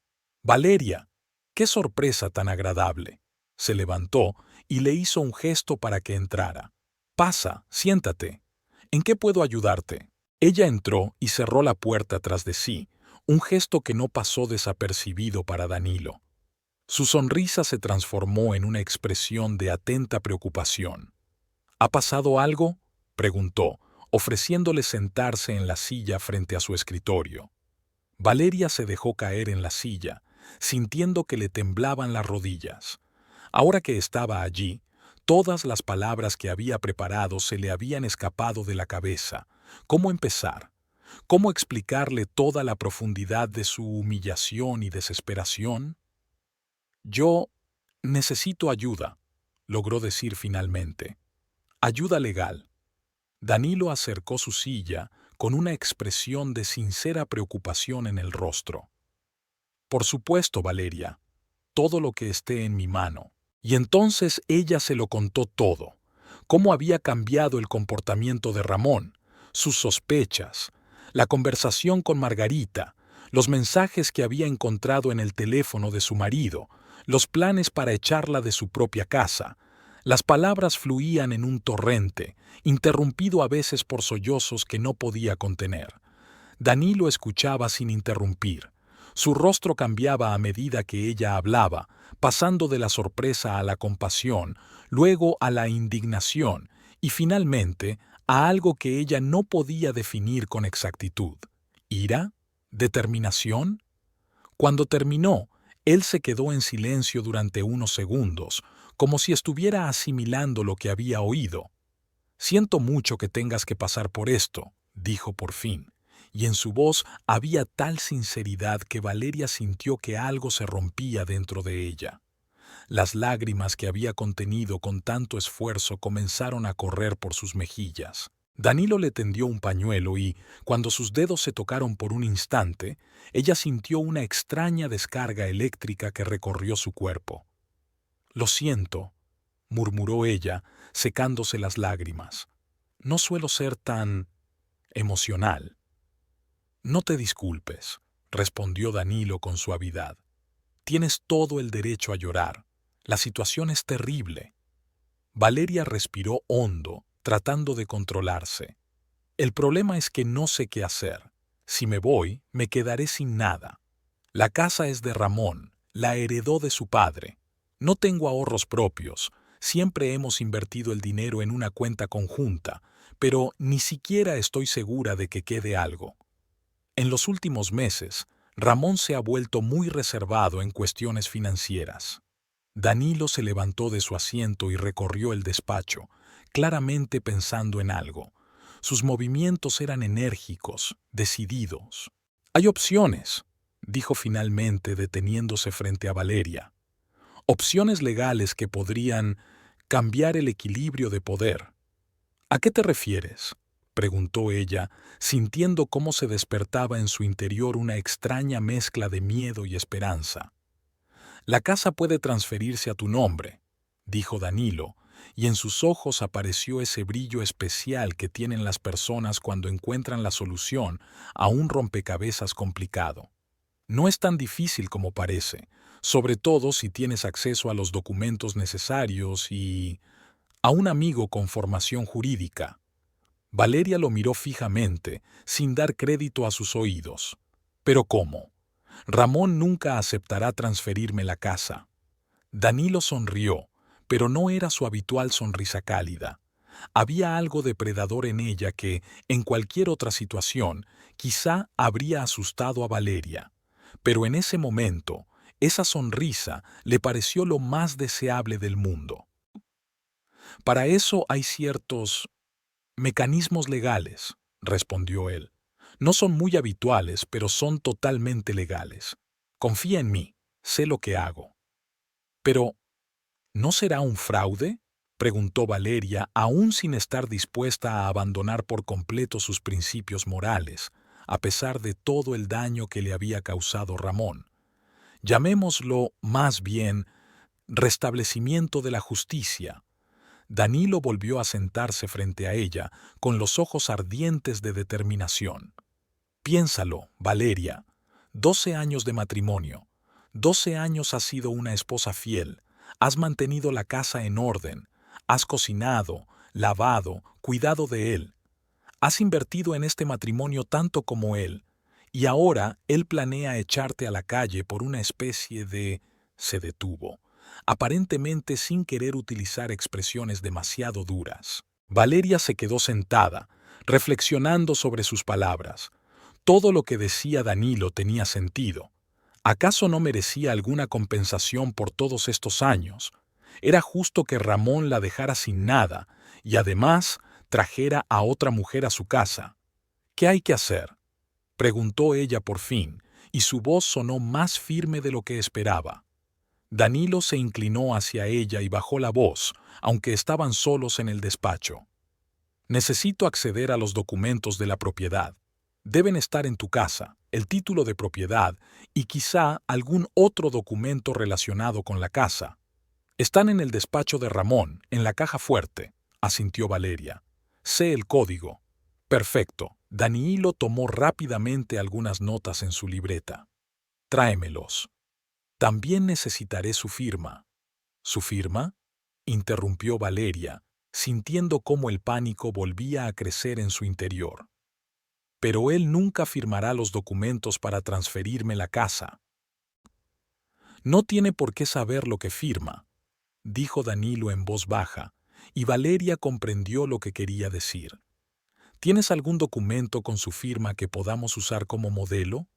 «Valeria, qué sorpresa tan agradable». Se levantó y le hizo un gesto para que entrara. «Pasa, siéntate. ¿En qué puedo ayudarte?» Ella entró y cerró la puerta tras de sí, un gesto que no pasó desapercibido para Danilo. Su sonrisa se transformó en una expresión de atenta preocupación. «¿Ha pasado algo?», preguntó, ofreciéndole sentarse en la silla frente a su escritorio. Valeria se dejó caer en la silla, sintiendo que le temblaban las rodillas. Ahora que estaba allí, todas las palabras que había preparado se le habían escapado de la cabeza. ¿Cómo empezar? ¿Cómo explicarle toda la profundidad de su humillación y desesperación? «Yo necesito ayuda», logró decir finalmente. «Ayuda legal». Danilo acercó su silla con una expresión de sincera preocupación en el rostro. «Por supuesto, Valeria, todo lo que esté en mi mano». Y entonces ella se lo contó todo, cómo había cambiado el comportamiento de Ramón, sus sospechas, la conversación con Margarita, los mensajes que había encontrado en el teléfono de su marido, los planes para echarla de su propia casa. Las palabras fluían en un torrente, interrumpido a veces por sollozos que no podía contener. Danilo escuchaba sin interrumpir. Su rostro cambiaba a medida que ella hablaba, pasando de la sorpresa a la compasión, luego a la indignación y finalmente a algo que ella no podía definir con exactitud. ¿Ira? ¿Determinación? Cuando terminó, él se quedó en silencio durante unos segundos, como si estuviera asimilando lo que había oído. «Siento mucho que tengas que pasar por esto», dijo por fin, y en su voz había tal sinceridad que Valeria sintió que algo se rompía dentro de ella. Las lágrimas que había contenido con tanto esfuerzo comenzaron a correr por sus mejillas. Danilo le tendió un pañuelo y, cuando sus dedos se tocaron por un instante, ella sintió una extraña descarga eléctrica que recorrió su cuerpo. «Lo siento», murmuró ella, secándose las lágrimas. «No suelo ser tan emocional». «No te disculpes», respondió Danilo con suavidad. «Tienes todo el derecho a llorar. La situación es terrible». Valeria respiró hondo, tratando de controlarse. «El problema es que no sé qué hacer. Si me voy, me quedaré sin nada. La casa es de Ramón, la heredó de su padre. No tengo ahorros propios. Siempre hemos invertido el dinero en una cuenta conjunta, pero ni siquiera estoy segura de que quede algo. En los últimos meses, Ramón se ha vuelto muy reservado en cuestiones financieras». Danilo se levantó de su asiento y recorrió el despacho, claramente pensando en algo. Sus movimientos eran enérgicos, decididos. «Hay opciones», dijo finalmente deteniéndose frente a Valeria. «Opciones legales que podrían cambiar el equilibrio de poder». «¿A qué te refieres?», preguntó ella, sintiendo cómo se despertaba en su interior una extraña mezcla de miedo y esperanza. «La casa puede transferirse a tu nombre», dijo Danilo, y en sus ojos apareció ese brillo especial que tienen las personas cuando encuentran la solución a un rompecabezas complicado. «No es tan difícil como parece, sobre todo si tienes acceso a los documentos necesarios y a un amigo con formación jurídica». Valeria lo miró fijamente, sin dar crédito a sus oídos. «¿Pero cómo? Ramón nunca aceptará transferirme la casa». Danilo sonrió, pero no era su habitual sonrisa cálida. Había algo depredador en ella que, en cualquier otra situación, quizá habría asustado a Valeria. Pero en ese momento, esa sonrisa le pareció lo más deseable del mundo. «Para eso hay ciertos mecanismos legales», respondió él. «No son muy habituales, pero son totalmente legales. Confía en mí, sé lo que hago». «Pero, ¿no será un fraude?», preguntó Valeria, aún sin estar dispuesta a abandonar por completo sus principios morales, a pesar de todo el daño que le había causado Ramón. «Llamémoslo, más bien, restablecimiento de la justicia». Danilo volvió a sentarse frente a ella, con los ojos ardientes de determinación. «Piénsalo, Valeria. 12 años de matrimonio. 12 años has sido una esposa fiel. Has mantenido la casa en orden. Has cocinado, lavado, cuidado de él. Has invertido en este matrimonio tanto como él. Y ahora él planea echarte a la calle por una especie de...». Se detuvo, aparentemente sin querer utilizar expresiones demasiado duras. Valeria se quedó sentada, reflexionando sobre sus palabras. Todo lo que decía Danilo tenía sentido. ¿Acaso no merecía alguna compensación por todos estos años? Era justo que Ramón la dejara sin nada y además trajera a otra mujer a su casa. «¿Qué hay que hacer?», preguntó ella por fin, y su voz sonó más firme de lo que esperaba. Danilo se inclinó hacia ella y bajó la voz, aunque estaban solos en el despacho. «Necesito acceder a los documentos de la propiedad. Deben estar en tu casa, el título de propiedad y quizá algún otro documento relacionado con la casa. Están en el despacho de Ramón, en la caja fuerte», asintió Valeria. «Sé el código». «Perfecto». Danilo tomó rápidamente algunas notas en su libreta. «Tráemelos. También necesitaré su firma». «¿Su firma?», interrumpió Valeria, sintiendo cómo el pánico volvía a crecer en su interior. «Pero él nunca firmará los documentos para transferirme la casa». «No tiene por qué saber lo que firma», dijo Danilo en voz baja, y Valeria comprendió lo que quería decir. «¿Tienes algún documento con su firma que podamos usar como modelo?».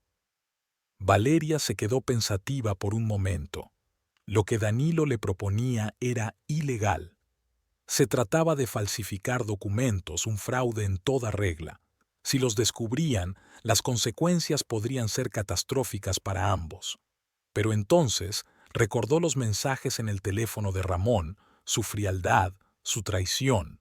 Valeria se quedó pensativa por un momento. Lo que Danilo le proponía era ilegal. Se trataba de falsificar documentos, un fraude en toda regla. Si los descubrían, las consecuencias podrían ser catastróficas para ambos. Pero entonces recordó los mensajes en el teléfono de Ramón, su frialdad, su traición.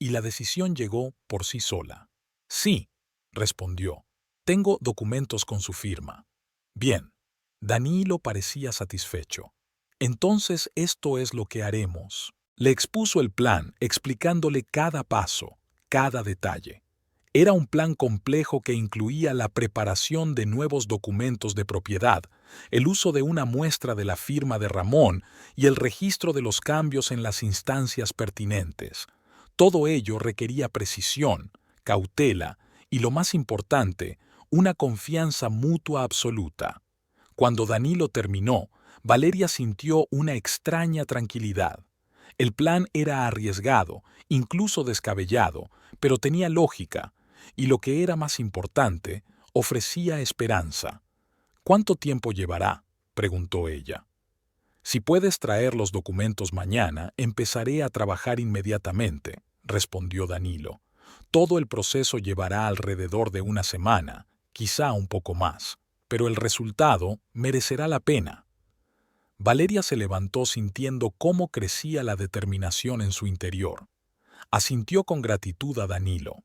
y la decisión llegó por sí sola. Sí, respondió. Tengo documentos con su firma. Bien. Danilo parecía satisfecho. Entonces esto es lo que haremos. Le expuso el plan, explicándole cada paso, cada detalle. Era un plan complejo que incluía la preparación de nuevos documentos de propiedad, el uso de una muestra de la firma de Ramón y el registro de los cambios en las instancias pertinentes. Todo ello requería precisión, cautela y, lo más importante, una confianza mutua absoluta. Cuando Danilo terminó, Valeria sintió una extraña tranquilidad. El plan era arriesgado, incluso descabellado, pero tenía lógica, y lo que era más importante, ofrecía esperanza. ¿Cuánto tiempo llevará?, preguntó ella. Si puedes traer los documentos mañana, empezaré a trabajar inmediatamente, respondió Danilo. Todo el proceso llevará alrededor de una semana, quizá un poco más, pero el resultado merecerá la pena. Valeria se levantó sintiendo cómo crecía la determinación en su interior. Asintió con gratitud a Danilo.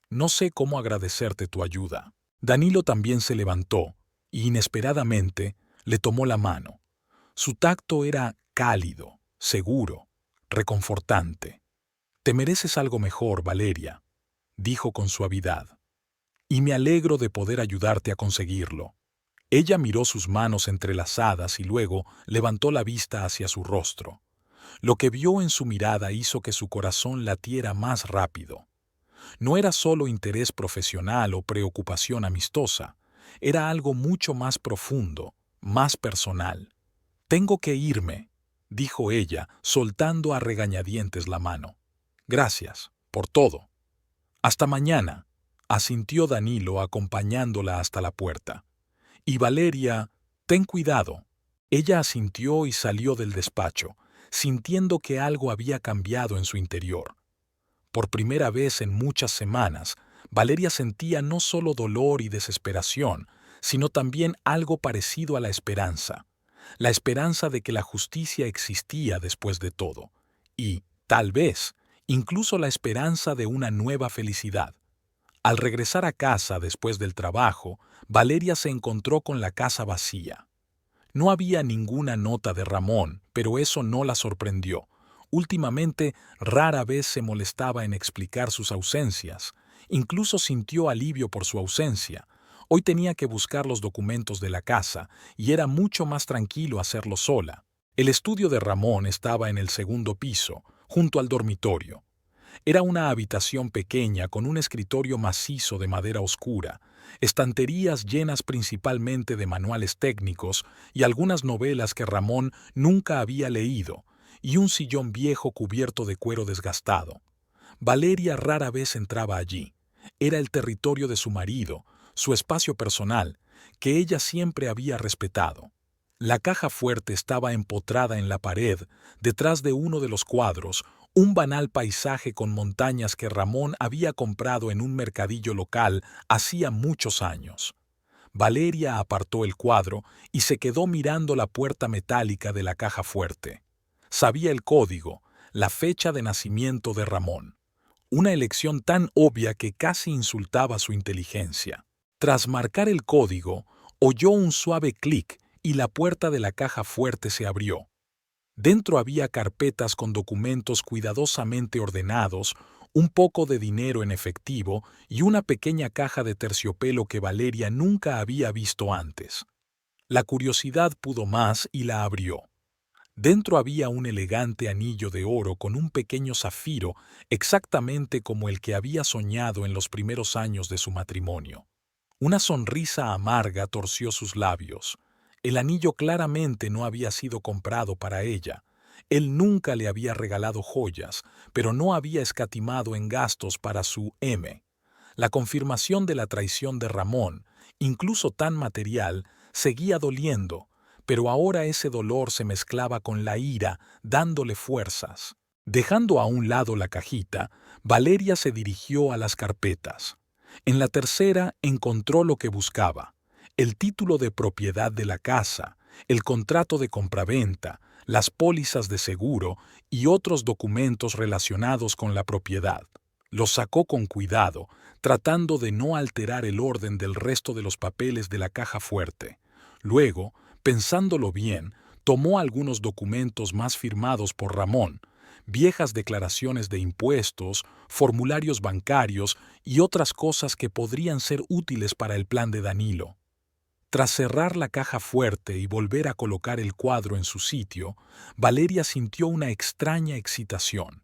No sé cómo agradecerte tu ayuda. Danilo también se levantó y, inesperadamente, le tomó la mano. Su tacto era cálido, seguro, reconfortante. Te mereces algo mejor, Valeria, dijo con suavidad. Y me alegro de poder ayudarte a conseguirlo. Ella miró sus manos entrelazadas y luego levantó la vista hacia su rostro. Lo que vio en su mirada hizo que su corazón latiera más rápido. No era solo interés profesional o preocupación amistosa, era algo mucho más profundo, más personal. Tengo que irme, dijo ella, soltando a regañadientes la mano. Gracias, por todo. Hasta mañana, asintió Danilo acompañándola hasta la puerta. Y Valeria, ten cuidado. Ella asintió y salió del despacho, sintiendo que algo había cambiado en su interior. Por primera vez en muchas semanas, Valeria sentía no solo dolor y desesperación, sino también algo parecido a la esperanza de que la justicia existía después de todo, y, tal vez, incluso la esperanza de una nueva felicidad. Al regresar a casa después del trabajo, Valeria se encontró con la casa vacía. No había ninguna nota de Ramón, pero eso no la sorprendió. Últimamente, rara vez se molestaba en explicar sus ausencias. Incluso sintió alivio por su ausencia. Hoy tenía que buscar los documentos de la casa, y era mucho más tranquilo hacerlo sola. El estudio de Ramón estaba en el segundo piso, junto al dormitorio. Era una habitación pequeña con un escritorio macizo de madera oscura, estanterías llenas principalmente de manuales técnicos y algunas novelas que Ramón nunca había leído, y un sillón viejo cubierto de cuero desgastado. Valeria rara vez entraba allí. Era el territorio de su marido, su espacio personal, que ella siempre había respetado. La caja fuerte estaba empotrada en la pared, detrás de uno de los cuadros, un banal paisaje con montañas que Ramón había comprado en un mercadillo local hacía muchos años. Valeria apartó el cuadro y se quedó mirando la puerta metálica de la caja fuerte. Sabía el código, la fecha de nacimiento de Ramón. Una elección tan obvia que casi insultaba su inteligencia. Tras marcar el código, oyó un suave clic y la puerta de la caja fuerte se abrió. Dentro había carpetas con documentos cuidadosamente ordenados, un poco de dinero en efectivo y una pequeña caja de terciopelo que Valeria nunca había visto antes. La curiosidad pudo más y la abrió. Dentro había un elegante anillo de oro con un pequeño zafiro, exactamente como el que había soñado en los primeros años de su matrimonio. Una sonrisa amarga torció sus labios. El anillo claramente no había sido comprado para ella. Él nunca le había regalado joyas, pero no había escatimado en gastos para su M. La confirmación de la traición de Ramón, incluso tan material, seguía doliendo, pero ahora ese dolor se mezclaba con la ira, dándole fuerzas. Dejando a un lado la cajita, Valeria se dirigió a las carpetas. En la tercera encontró lo que buscaba: el título de propiedad de la casa, el contrato de compraventa, las pólizas de seguro y otros documentos relacionados con la propiedad. Los sacó con cuidado, tratando de no alterar el orden del resto de los papeles de la caja fuerte. Luego, pensándolo bien, tomó algunos documentos más firmados por Ramón, viejas declaraciones de impuestos, formularios bancarios y otras cosas que podrían ser útiles para el plan de Danilo. Tras cerrar la caja fuerte y volver a colocar el cuadro en su sitio, Valeria sintió una extraña excitación.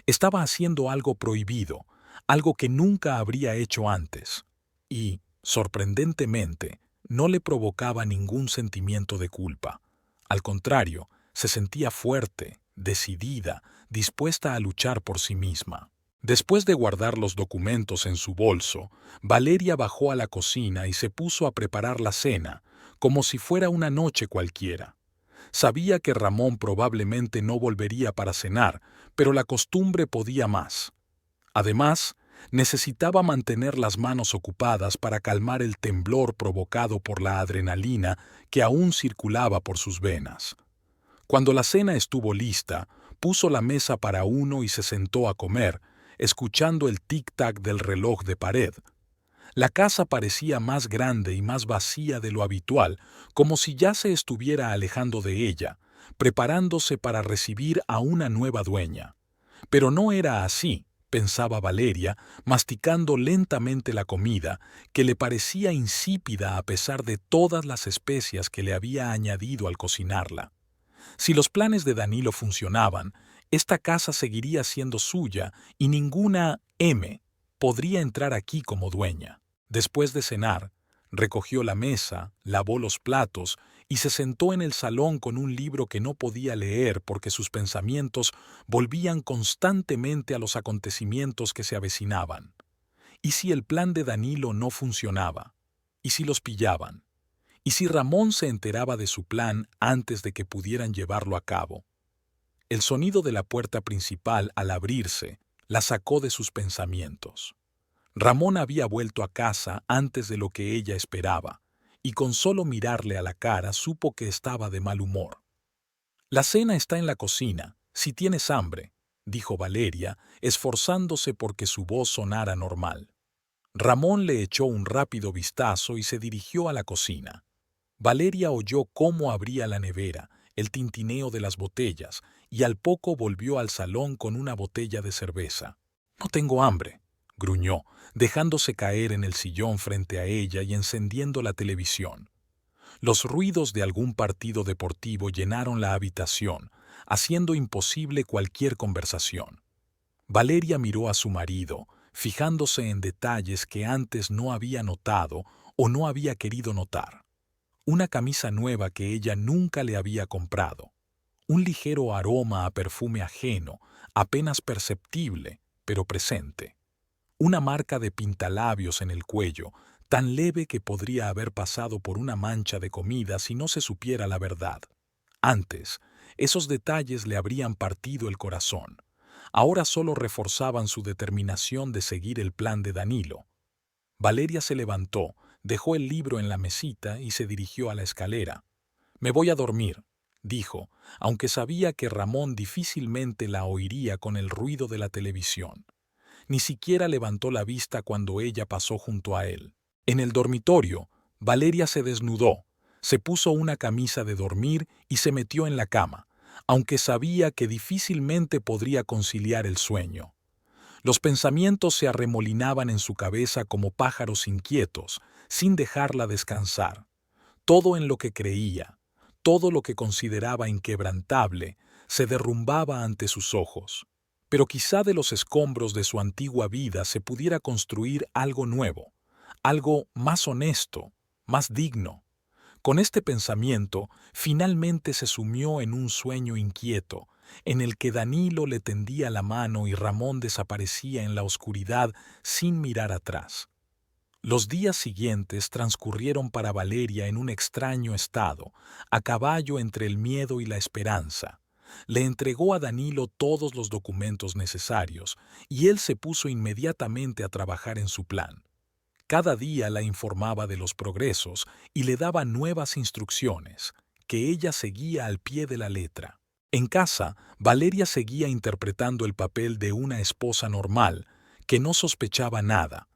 Estaba haciendo algo prohibido, algo que nunca habría hecho antes, y, sorprendentemente, no le provocaba ningún sentimiento de culpa. Al contrario, se sentía fuerte, decidida, dispuesta a luchar por sí misma. Después de guardar los documentos en su bolso, Valeria bajó a la cocina y se puso a preparar la cena, como si fuera una noche cualquiera. Sabía que Ramón probablemente no volvería para cenar, pero la costumbre podía más. Además, necesitaba mantener las manos ocupadas para calmar el temblor provocado por la adrenalina que aún circulaba por sus venas. Cuando la cena estuvo lista, puso la mesa para uno y se sentó a comer, escuchando el tic-tac del reloj de pared. La casa parecía más grande y más vacía de lo habitual, como si ya se estuviera alejando de ella, preparándose para recibir a una nueva dueña. Pero no era así, pensaba Valeria, masticando lentamente la comida, que le parecía insípida a pesar de todas las especias que le había añadido al cocinarla. Si los planes de Danilo funcionaban, esta casa seguiría siendo suya y ninguna M podría entrar aquí como dueña. Después de cenar, recogió la mesa, lavó los platos y se sentó en el salón con un libro que no podía leer porque sus pensamientos volvían constantemente a los acontecimientos que se avecinaban. ¿Y si el plan de Danilo no funcionaba? ¿Y si los pillaban? ¿Y si Ramón se enteraba de su plan antes de que pudieran llevarlo a cabo? El sonido de la puerta principal al abrirse la sacó de sus pensamientos. Ramón había vuelto a casa antes de lo que ella esperaba, y con solo mirarle a la cara supo que estaba de mal humor. «La cena está en la cocina, si tienes hambre», dijo Valeria, esforzándose porque su voz sonara normal. Ramón le echó un rápido vistazo y se dirigió a la cocina. Valeria oyó cómo abría la nevera, el tintineo de las botellas, y al poco volvió al salón con una botella de cerveza. «No tengo hambre», gruñó, dejándose caer en el sillón frente a ella y encendiendo la televisión. Los ruidos de algún partido deportivo llenaron la habitación, haciendo imposible cualquier conversación. Valeria miró a su marido, fijándose en detalles que antes no había notado o no había querido notar. Una camisa nueva que ella nunca le había comprado. Un ligero aroma a perfume ajeno, apenas perceptible, pero presente. Una marca de pintalabios en el cuello, tan leve que podría haber pasado por una mancha de comida si no se supiera la verdad. Antes, esos detalles le habrían partido el corazón. Ahora solo reforzaban su determinación de seguir el plan de Danilo. Valeria se levantó, dejó el libro en la mesita y se dirigió a la escalera. «Me voy a dormir», dijo, aunque sabía que Ramón difícilmente la oiría con el ruido de la televisión. Ni siquiera levantó la vista cuando ella pasó junto a él. En el dormitorio, Valeria se desnudó, se puso una camisa de dormir y se metió en la cama, aunque sabía que difícilmente podría conciliar el sueño. Los pensamientos se arremolinaban en su cabeza como pájaros inquietos, sin dejarla descansar. Todo en lo que creía, todo lo que consideraba inquebrantable, se derrumbaba ante sus ojos. Pero quizá de los escombros de su antigua vida se pudiera construir algo nuevo, algo más honesto, más digno. Con este pensamiento, finalmente se sumió en un sueño inquieto, en el que Danilo le tendía la mano y Ramón desaparecía en la oscuridad sin mirar atrás. Los días siguientes transcurrieron para Valeria en un extraño estado, a caballo entre el miedo y la esperanza. Le entregó a Danilo todos los documentos necesarios y él se puso inmediatamente a trabajar en su plan. Cada día la informaba de los progresos y le daba nuevas instrucciones, que ella seguía al pie de la letra. En casa, Valeria seguía interpretando el papel de una esposa normal, que no sospechaba nada.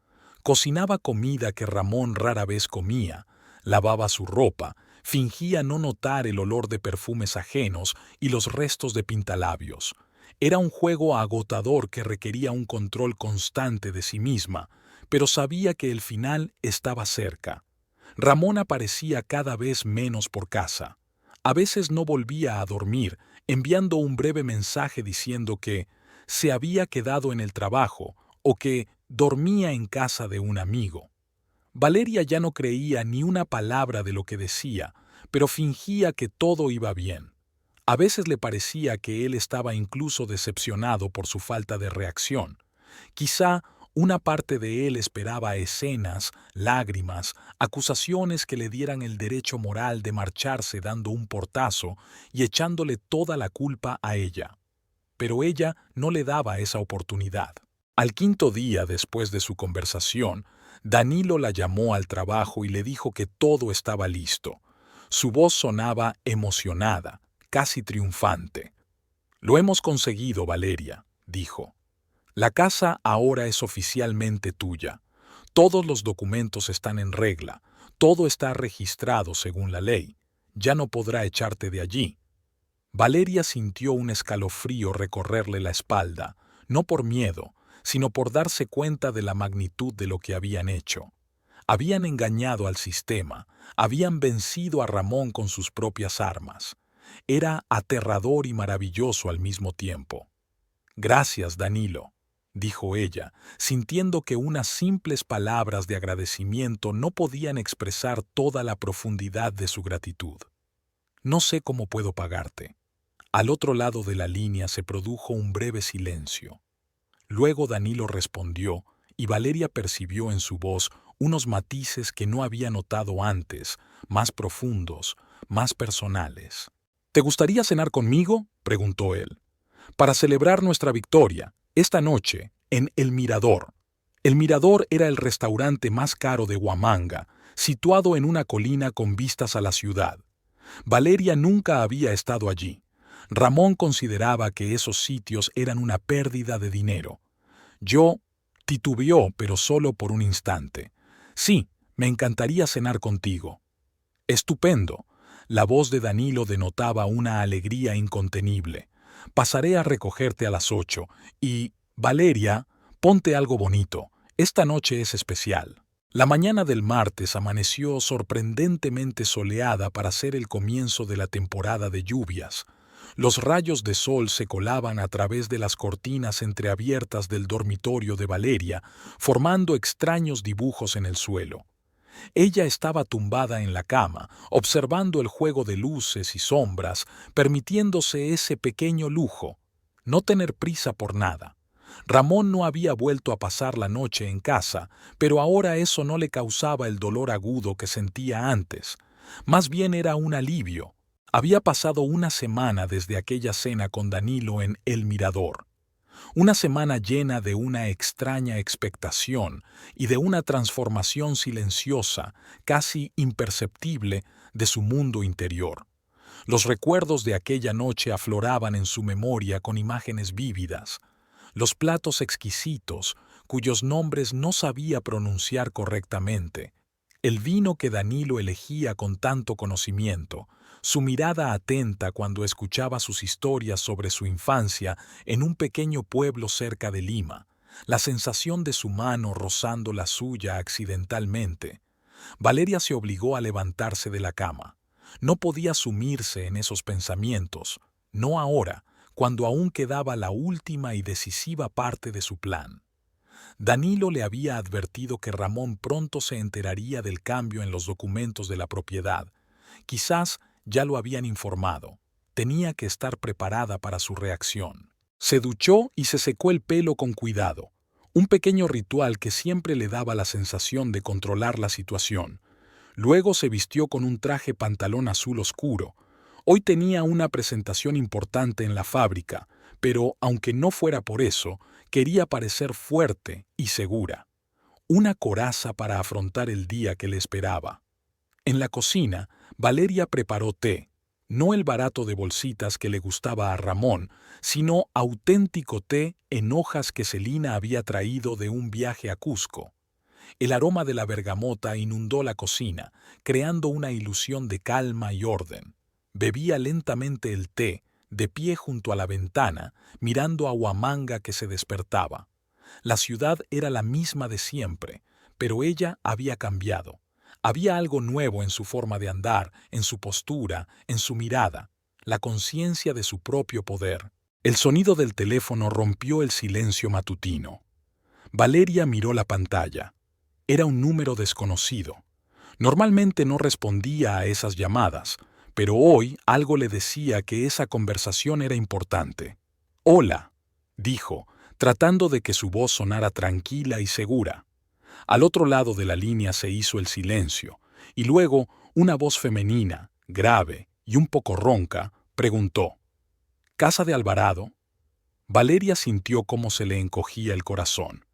Cocinaba comida que Ramón rara vez comía, lavaba su ropa, fingía no notar el olor de perfumes ajenos y los restos de pintalabios. Era un juego agotador que requería un control constante de sí misma, pero sabía que el final estaba cerca. Ramón aparecía cada vez menos por casa. A veces no volvía a dormir, enviando un breve mensaje diciendo que se había quedado en el trabajo o que dormía en casa de un amigo. Valeria ya no creía ni una palabra de lo que decía, pero fingía que todo iba bien. A veces le parecía que él estaba incluso decepcionado por su falta de reacción. Quizá una parte de él esperaba escenas, lágrimas, acusaciones que le dieran el derecho moral de marcharse dando un portazo y echándole toda la culpa a ella. Pero ella no le daba esa oportunidad. Al quinto día después de su conversación, Danilo la llamó al trabajo y le dijo que todo estaba listo. Su voz sonaba emocionada, casi triunfante. «Lo hemos conseguido, Valeria», dijo. «La casa ahora es oficialmente tuya. Todos los documentos están en regla. Todo está registrado según la ley. Ya no podrá echarte de allí». Valeria sintió un escalofrío recorrerle la espalda, no por miedo, sino por darse cuenta de la magnitud de lo que habían hecho. Habían engañado al sistema, habían vencido a Ramón con sus propias armas. Era aterrador y maravilloso al mismo tiempo. «Gracias, Danilo», dijo ella, sintiendo que unas simples palabras de agradecimiento no podían expresar toda la profundidad de su gratitud. «No sé cómo puedo pagarte». Al otro lado de la línea se produjo un breve silencio. Luego Danilo respondió, y Valeria percibió en su voz unos matices que no había notado antes, más profundos, más personales. «¿Te gustaría cenar conmigo?», preguntó él. «Para celebrar nuestra victoria, esta noche, en El Mirador». El Mirador era el restaurante más caro de Huamanga, situado en una colina con vistas a la ciudad. Valeria nunca había estado allí. Ramón consideraba que esos sitios eran una pérdida de dinero. Yo titubeó, pero solo por un instante. «Sí, me encantaría cenar contigo». «Estupendo». La voz de Danilo denotaba una alegría incontenible. «Pasaré a recogerte a las 8 y, Valeria, ponte algo bonito. Esta noche es especial». La mañana del martes amaneció sorprendentemente soleada para ser el comienzo de la temporada de lluvias. Los rayos de sol se colaban a través de las cortinas entreabiertas del dormitorio de Valeria, formando extraños dibujos en el suelo. Ella estaba tumbada en la cama, observando el juego de luces y sombras, permitiéndose ese pequeño lujo, no tener prisa por nada. Ramón no había vuelto a pasar la noche en casa, pero ahora eso no le causaba el dolor agudo que sentía antes. Más bien era un alivio. Había pasado una semana desde aquella cena con Danilo en El Mirador. Una semana llena de una extraña expectación y de una transformación silenciosa, casi imperceptible, de su mundo interior. Los recuerdos de aquella noche afloraban en su memoria con imágenes vívidas. Los platos exquisitos, cuyos nombres no sabía pronunciar correctamente. El vino que Danilo elegía con tanto conocimiento. Su mirada atenta cuando escuchaba sus historias sobre su infancia en un pequeño pueblo cerca de Lima, la sensación de su mano rozando la suya accidentalmente. Valeria se obligó a levantarse de la cama. No podía sumirse en esos pensamientos, no ahora, cuando aún quedaba la última y decisiva parte de su plan. Danilo le había advertido que Ramón pronto se enteraría del cambio en los documentos de la propiedad. Quizás ya lo habían informado. Tenía que estar preparada para su reacción. Se duchó y se secó el pelo con cuidado, un pequeño ritual que siempre le daba la sensación de controlar la situación. Luego se vistió con un traje pantalón azul oscuro. Hoy tenía una presentación importante en la fábrica, pero aunque no fuera por eso, quería parecer fuerte y segura. Una coraza para afrontar el día que le esperaba. En la cocina, Valeria preparó té, No el barato de bolsitas que le gustaba a Ramón, sino auténtico té en hojas que Celina había traído de un viaje a Cusco. El aroma de la bergamota inundó la cocina, creando una ilusión de calma y orden. Bebía lentamente el té, de pie junto a la ventana, mirando a Huamanga que se despertaba. La ciudad era la misma de siempre, pero ella había cambiado. Había algo nuevo en su forma de andar, en su postura, en su mirada, la conciencia de su propio poder. El sonido del teléfono rompió el silencio matutino. Valeria miró la pantalla. Era un número desconocido. Normalmente no respondía a esas llamadas, pero hoy algo le decía que esa conversación era importante. «Hola», dijo, tratando de que su voz sonara tranquila y segura. Al otro lado de la línea se hizo el silencio, y luego una voz femenina, grave y un poco ronca, preguntó: «¿Casa de Alvarado?». Valeria sintió cómo se le encogía el corazón.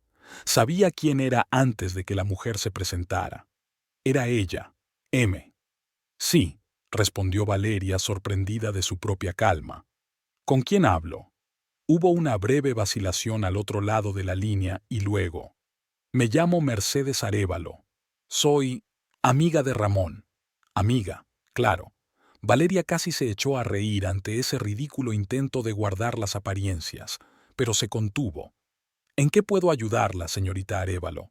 Sabía quién era antes de que la mujer se presentara. Era ella, M. «Sí», respondió Valeria, sorprendida de su propia calma. «¿Con quién hablo?». Hubo una breve vacilación al otro lado de la línea y luego: «Me llamo Mercedes Arévalo. Soy amiga de Ramón». Amiga, claro. Valeria casi se echó a reír ante ese ridículo intento de guardar las apariencias, pero se contuvo. «¿En qué puedo ayudarla, señorita Arévalo?».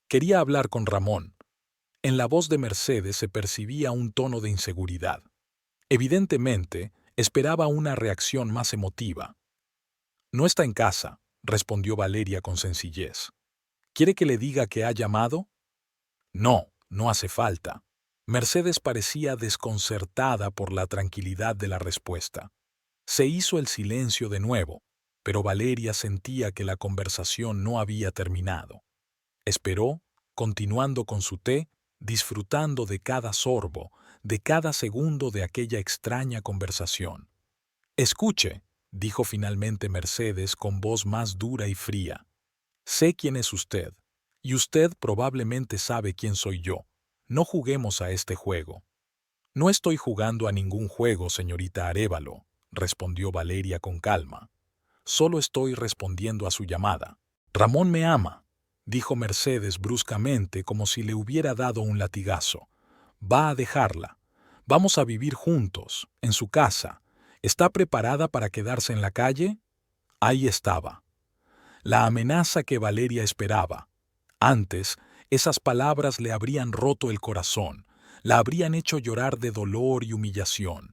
Quería hablar con Ramón. En la voz de Mercedes se percibía un tono de inseguridad. Evidentemente, esperaba una reacción más emotiva. «No está en casa», respondió Valeria con sencillez. «¿Quiere que le diga que ha llamado?». «No, no hace falta». Mercedes parecía desconcertada por la tranquilidad de la respuesta. Se hizo el silencio de nuevo, pero Valeria sentía que la conversación no había terminado. Esperó, continuando con su té, disfrutando de cada sorbo, de cada segundo de aquella extraña conversación. «Escuche», dijo finalmente Mercedes con voz más dura y fría. «Sé quién es usted, y usted probablemente sabe quién soy yo. No juguemos a este juego». «No estoy jugando a ningún juego, señorita Arévalo», respondió Valeria con calma. «Solo estoy respondiendo a su llamada». «Ramón me ama», dijo Mercedes bruscamente como si le hubiera dado un latigazo. «Va a dejarla. Vamos a vivir juntos, en su casa. ¿Está preparada para quedarse en la calle?». Ahí estaba. La amenaza que Valeria esperaba. Antes, esas palabras le habrían roto el corazón, la habrían hecho llorar de dolor y humillación.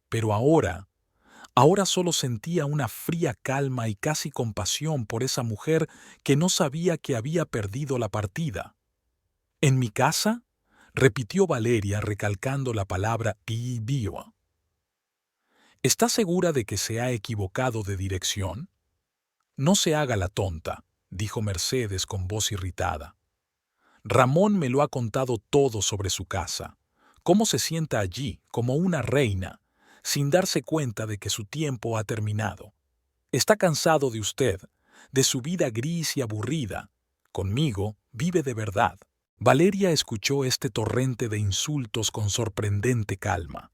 Pero ahora solo sentía una fría calma y casi compasión por esa mujer que no sabía que había perdido la partida. «¿En mi casa?», repitió Valeria recalcando la palabra «bio». «¿Está segura de que se ha equivocado de dirección?». «No se haga la tonta», dijo Mercedes con voz irritada. «Ramón me lo ha contado todo sobre su casa, cómo se sienta allí como una reina, sin darse cuenta de que su tiempo ha terminado. Está cansado de usted, de su vida gris y aburrida. Conmigo vive de verdad». Valeria escuchó este torrente de insultos con sorprendente calma.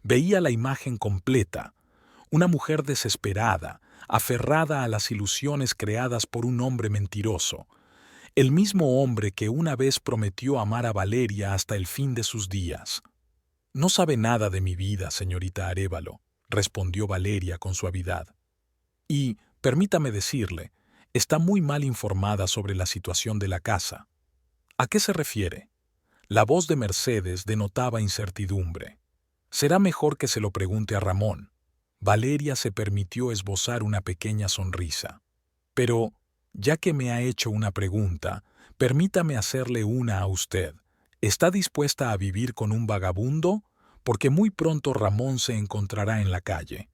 Veía la imagen completa, una mujer desesperada, aferrada a las ilusiones creadas por un hombre mentiroso, el mismo hombre que una vez prometió amar a Valeria hasta el fin de sus días. «No sabe nada de mi vida, señorita Arévalo», respondió Valeria con suavidad. «Y, permítame decirle, está muy mal informada sobre la situación de la casa». «¿A qué se refiere?». La voz de Mercedes denotaba incertidumbre. «Será mejor que se lo pregunte a Ramón». Valeria se permitió esbozar una pequeña sonrisa. «Pero, ya que me ha hecho una pregunta, permítame hacerle una a usted. ¿Está dispuesta a vivir con un vagabundo? Porque muy pronto Ramón se encontrará en la calle».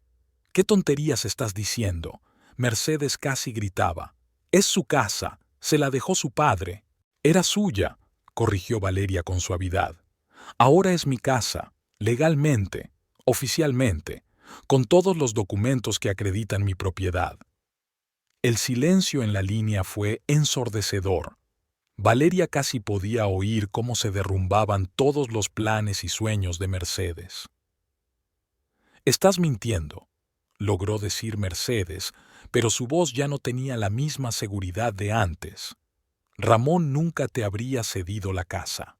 «¿Qué tonterías estás diciendo?». Mercedes casi gritaba. «Es su casa, se la dejó su padre». «Era suya», corrigió Valeria con suavidad. «Ahora es mi casa, legalmente, oficialmente, con todos los documentos que acreditan mi propiedad». El silencio en la línea fue ensordecedor. Valeria casi podía oír cómo se derrumbaban todos los planes y sueños de Mercedes. Estás mintiendo, logró decir Mercedes, pero su voz ya no tenía la misma seguridad de antes. Ramón nunca te habría cedido la casa.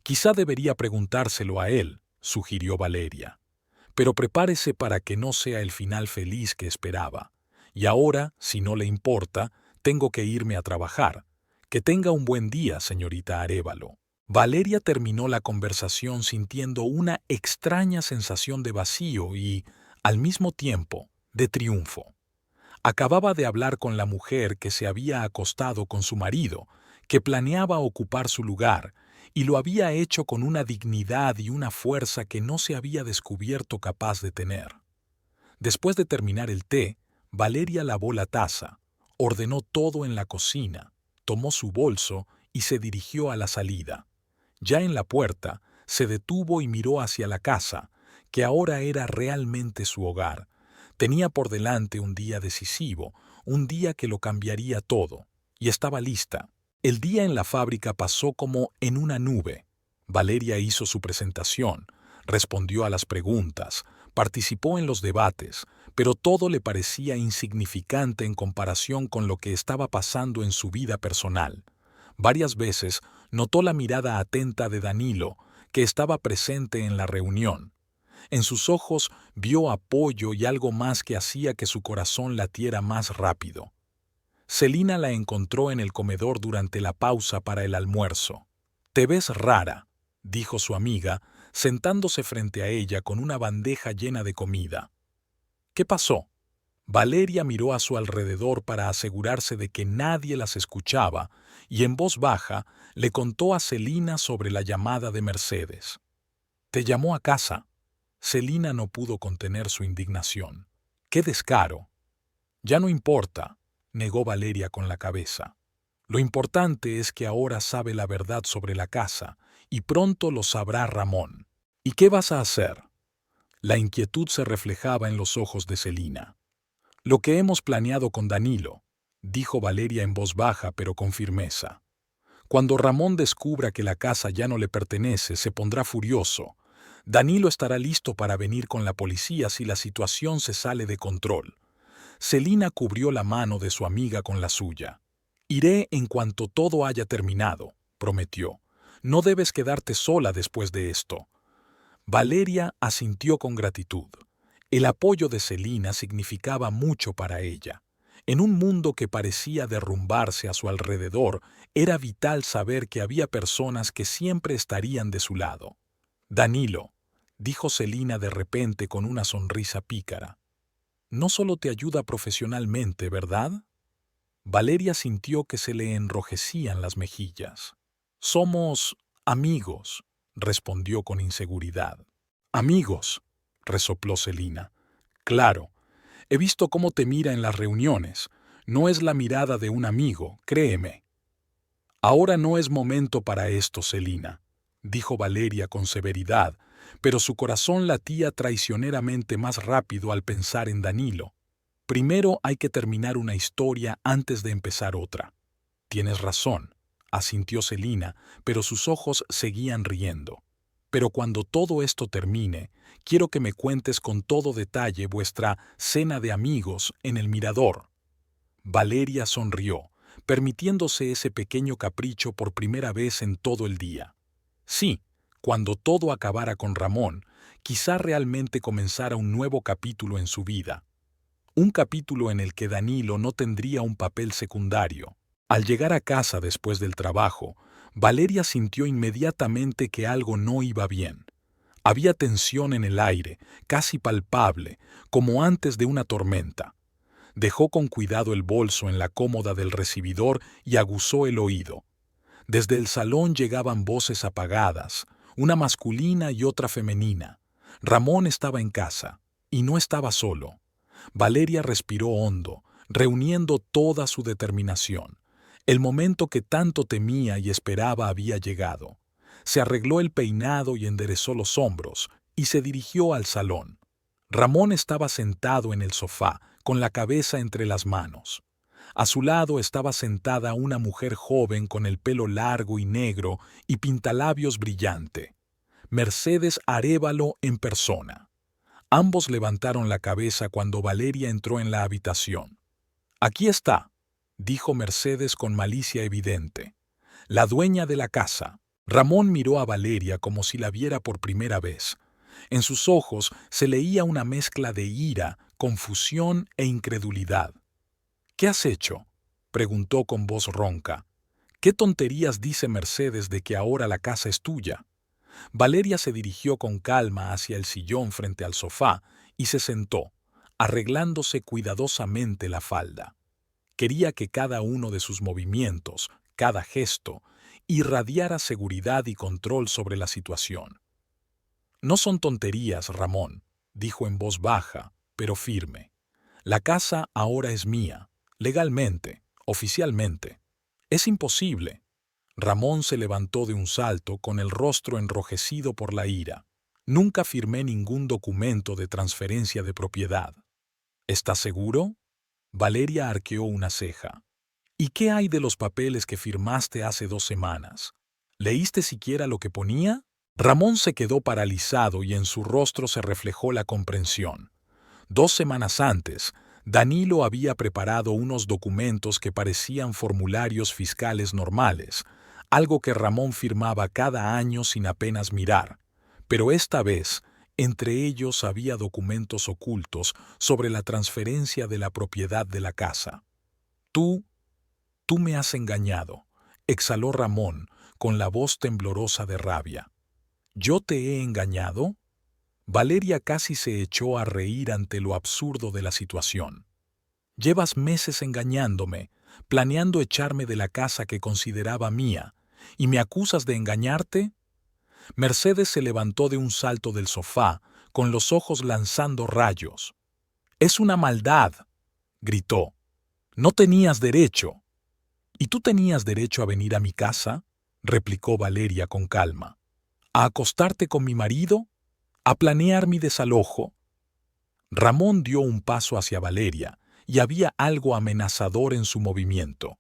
Quizá debería preguntárselo a él, sugirió Valeria. Pero prepárese para que no sea el final feliz que esperaba. Y ahora, si no le importa, tengo que irme a trabajar. Que tenga un buen día, señorita Arévalo. Valeria terminó la conversación sintiendo una extraña sensación de vacío y, al mismo tiempo, de triunfo. Acababa de hablar con la mujer que se había acostado con su marido, que planeaba ocupar su lugar, y lo había hecho con una dignidad y una fuerza que no se había descubierto capaz de tener. Después de terminar el té, Valeria lavó la taza, ordenó todo en la cocina, tomó su bolso y se dirigió a la salida. Ya en la puerta, se detuvo y miró hacia la casa, que ahora era realmente su hogar. Tenía por delante un día decisivo, un día que lo cambiaría todo, y estaba lista. El día en la fábrica pasó como en una nube. Valeria hizo su presentación, respondió a las preguntas, participó en los debates, pero todo le parecía insignificante en comparación con lo que estaba pasando en su vida personal. Varias veces notó la mirada atenta de Danilo, que estaba presente en la reunión. En sus ojos vio apoyo y algo más que hacía que su corazón latiera más rápido. Celina la encontró en el comedor durante la pausa para el almuerzo. «Te ves rara», dijo su amiga, sentándose frente a ella con una bandeja llena de comida. «¿Qué pasó?» Valeria miró a su alrededor para asegurarse de que nadie las escuchaba y en voz baja le contó a Celina sobre la llamada de Mercedes. «¿Te llamó a casa?» Celina no pudo contener su indignación. ¡Qué descaro! «Ya no importa», negó Valeria con la cabeza. «Lo importante es que ahora sabe la verdad sobre la casa y pronto lo sabrá Ramón. ¿Y qué vas a hacer?» La inquietud se reflejaba en los ojos de Celina. «Lo que hemos planeado con Danilo», dijo Valeria en voz baja pero con firmeza. «Cuando Ramón descubra que la casa ya no le pertenece, se pondrá furioso. Danilo estará listo para venir con la policía si la situación se sale de control». Celina cubrió la mano de su amiga con la suya. «Iré en cuanto todo haya terminado», prometió. «No debes quedarte sola después de esto». Valeria asintió con gratitud. El apoyo de Celina significaba mucho para ella. En un mundo que parecía derrumbarse a su alrededor, era vital saber que había personas que siempre estarían de su lado. «Danilo», dijo Celina de repente con una sonrisa pícara, «no solo te ayuda profesionalmente, ¿verdad?» Valeria sintió que se le enrojecían las mejillas. «Somos amigos», respondió con inseguridad. «Amigos», resopló Celina. «Claro, he visto cómo te mira en las reuniones. No es la mirada de un amigo, créeme». «Ahora no es momento para esto, Celina», dijo Valeria con severidad, pero su corazón latía traicioneramente más rápido al pensar en Danilo. «Primero hay que terminar una historia antes de empezar otra». «Tienes razón», asintió Celina, pero sus ojos seguían riendo. «Pero cuando todo esto termine, quiero que me cuentes con todo detalle vuestra cena de amigos en el mirador». Valeria sonrió, permitiéndose ese pequeño capricho por primera vez en todo el día. Sí, cuando todo acabara con Ramón, quizá realmente comenzara un nuevo capítulo en su vida. Un capítulo en el que Danilo no tendría un papel secundario. Al llegar a casa después del trabajo, Valeria sintió inmediatamente que algo no iba bien. Había tensión en el aire, casi palpable, como antes de una tormenta. Dejó con cuidado el bolso en la cómoda del recibidor y aguzó el oído. Desde el salón llegaban voces apagadas, una masculina y otra femenina. Ramón estaba en casa, y no estaba solo. Valeria respiró hondo, reuniendo toda su determinación. El momento que tanto temía y esperaba había llegado. Se arregló el peinado y enderezó los hombros, y se dirigió al salón. Ramón estaba sentado en el sofá, con la cabeza entre las manos. A su lado estaba sentada una mujer joven con el pelo largo y negro y pintalabios brillante. Mercedes Arévalo en persona. Ambos levantaron la cabeza cuando Valeria entró en la habitación. «Aquí está», dijo Mercedes con malicia evidente. «La dueña de la casa». Ramón miró a Valeria como si la viera por primera vez. En sus ojos se leía una mezcla de ira, confusión e incredulidad. «¿Qué has hecho?», preguntó con voz ronca. «¿Qué tonterías dice Mercedes de que ahora la casa es tuya?». Valeria se dirigió con calma hacia el sillón frente al sofá y se sentó, arreglándose cuidadosamente la falda. Quería que cada uno de sus movimientos, cada gesto, irradiara seguridad y control sobre la situación. «No son tonterías, Ramón», dijo en voz baja, pero firme. «La casa ahora es mía, legalmente, oficialmente. Es imposible». Ramón se levantó de un salto con el rostro enrojecido por la ira. «Nunca firmé ningún documento de transferencia de propiedad». «¿Estás seguro?». Valeria arqueó una ceja. «¿Y qué hay de los papeles que firmaste hace 2 semanas? ¿Leíste siquiera lo que ponía?». Ramón se quedó paralizado y en su rostro se reflejó la comprensión. 2 semanas antes, Danilo había preparado unos documentos que parecían formularios fiscales normales, algo que Ramón firmaba cada año sin apenas mirar. Pero esta vez, entre ellos había documentos ocultos sobre la transferencia de la propiedad de la casa. Tú me has engañado», exhaló Ramón con la voz temblorosa de rabia. «¿Yo te he engañado?». Valeria casi se echó a reír ante lo absurdo de la situación. «Llevas meses engañándome, planeando echarme de la casa que consideraba mía, ¿y me acusas de engañarte?». Mercedes se levantó de un salto del sofá, con los ojos lanzando rayos. «Es una maldad», gritó. «No tenías derecho». «¿Y tú tenías derecho a venir a mi casa?», replicó Valeria con calma. «¿A acostarte con mi marido? ¿A planear mi desalojo?». Ramón dio un paso hacia Valeria, y había algo amenazador en su movimiento.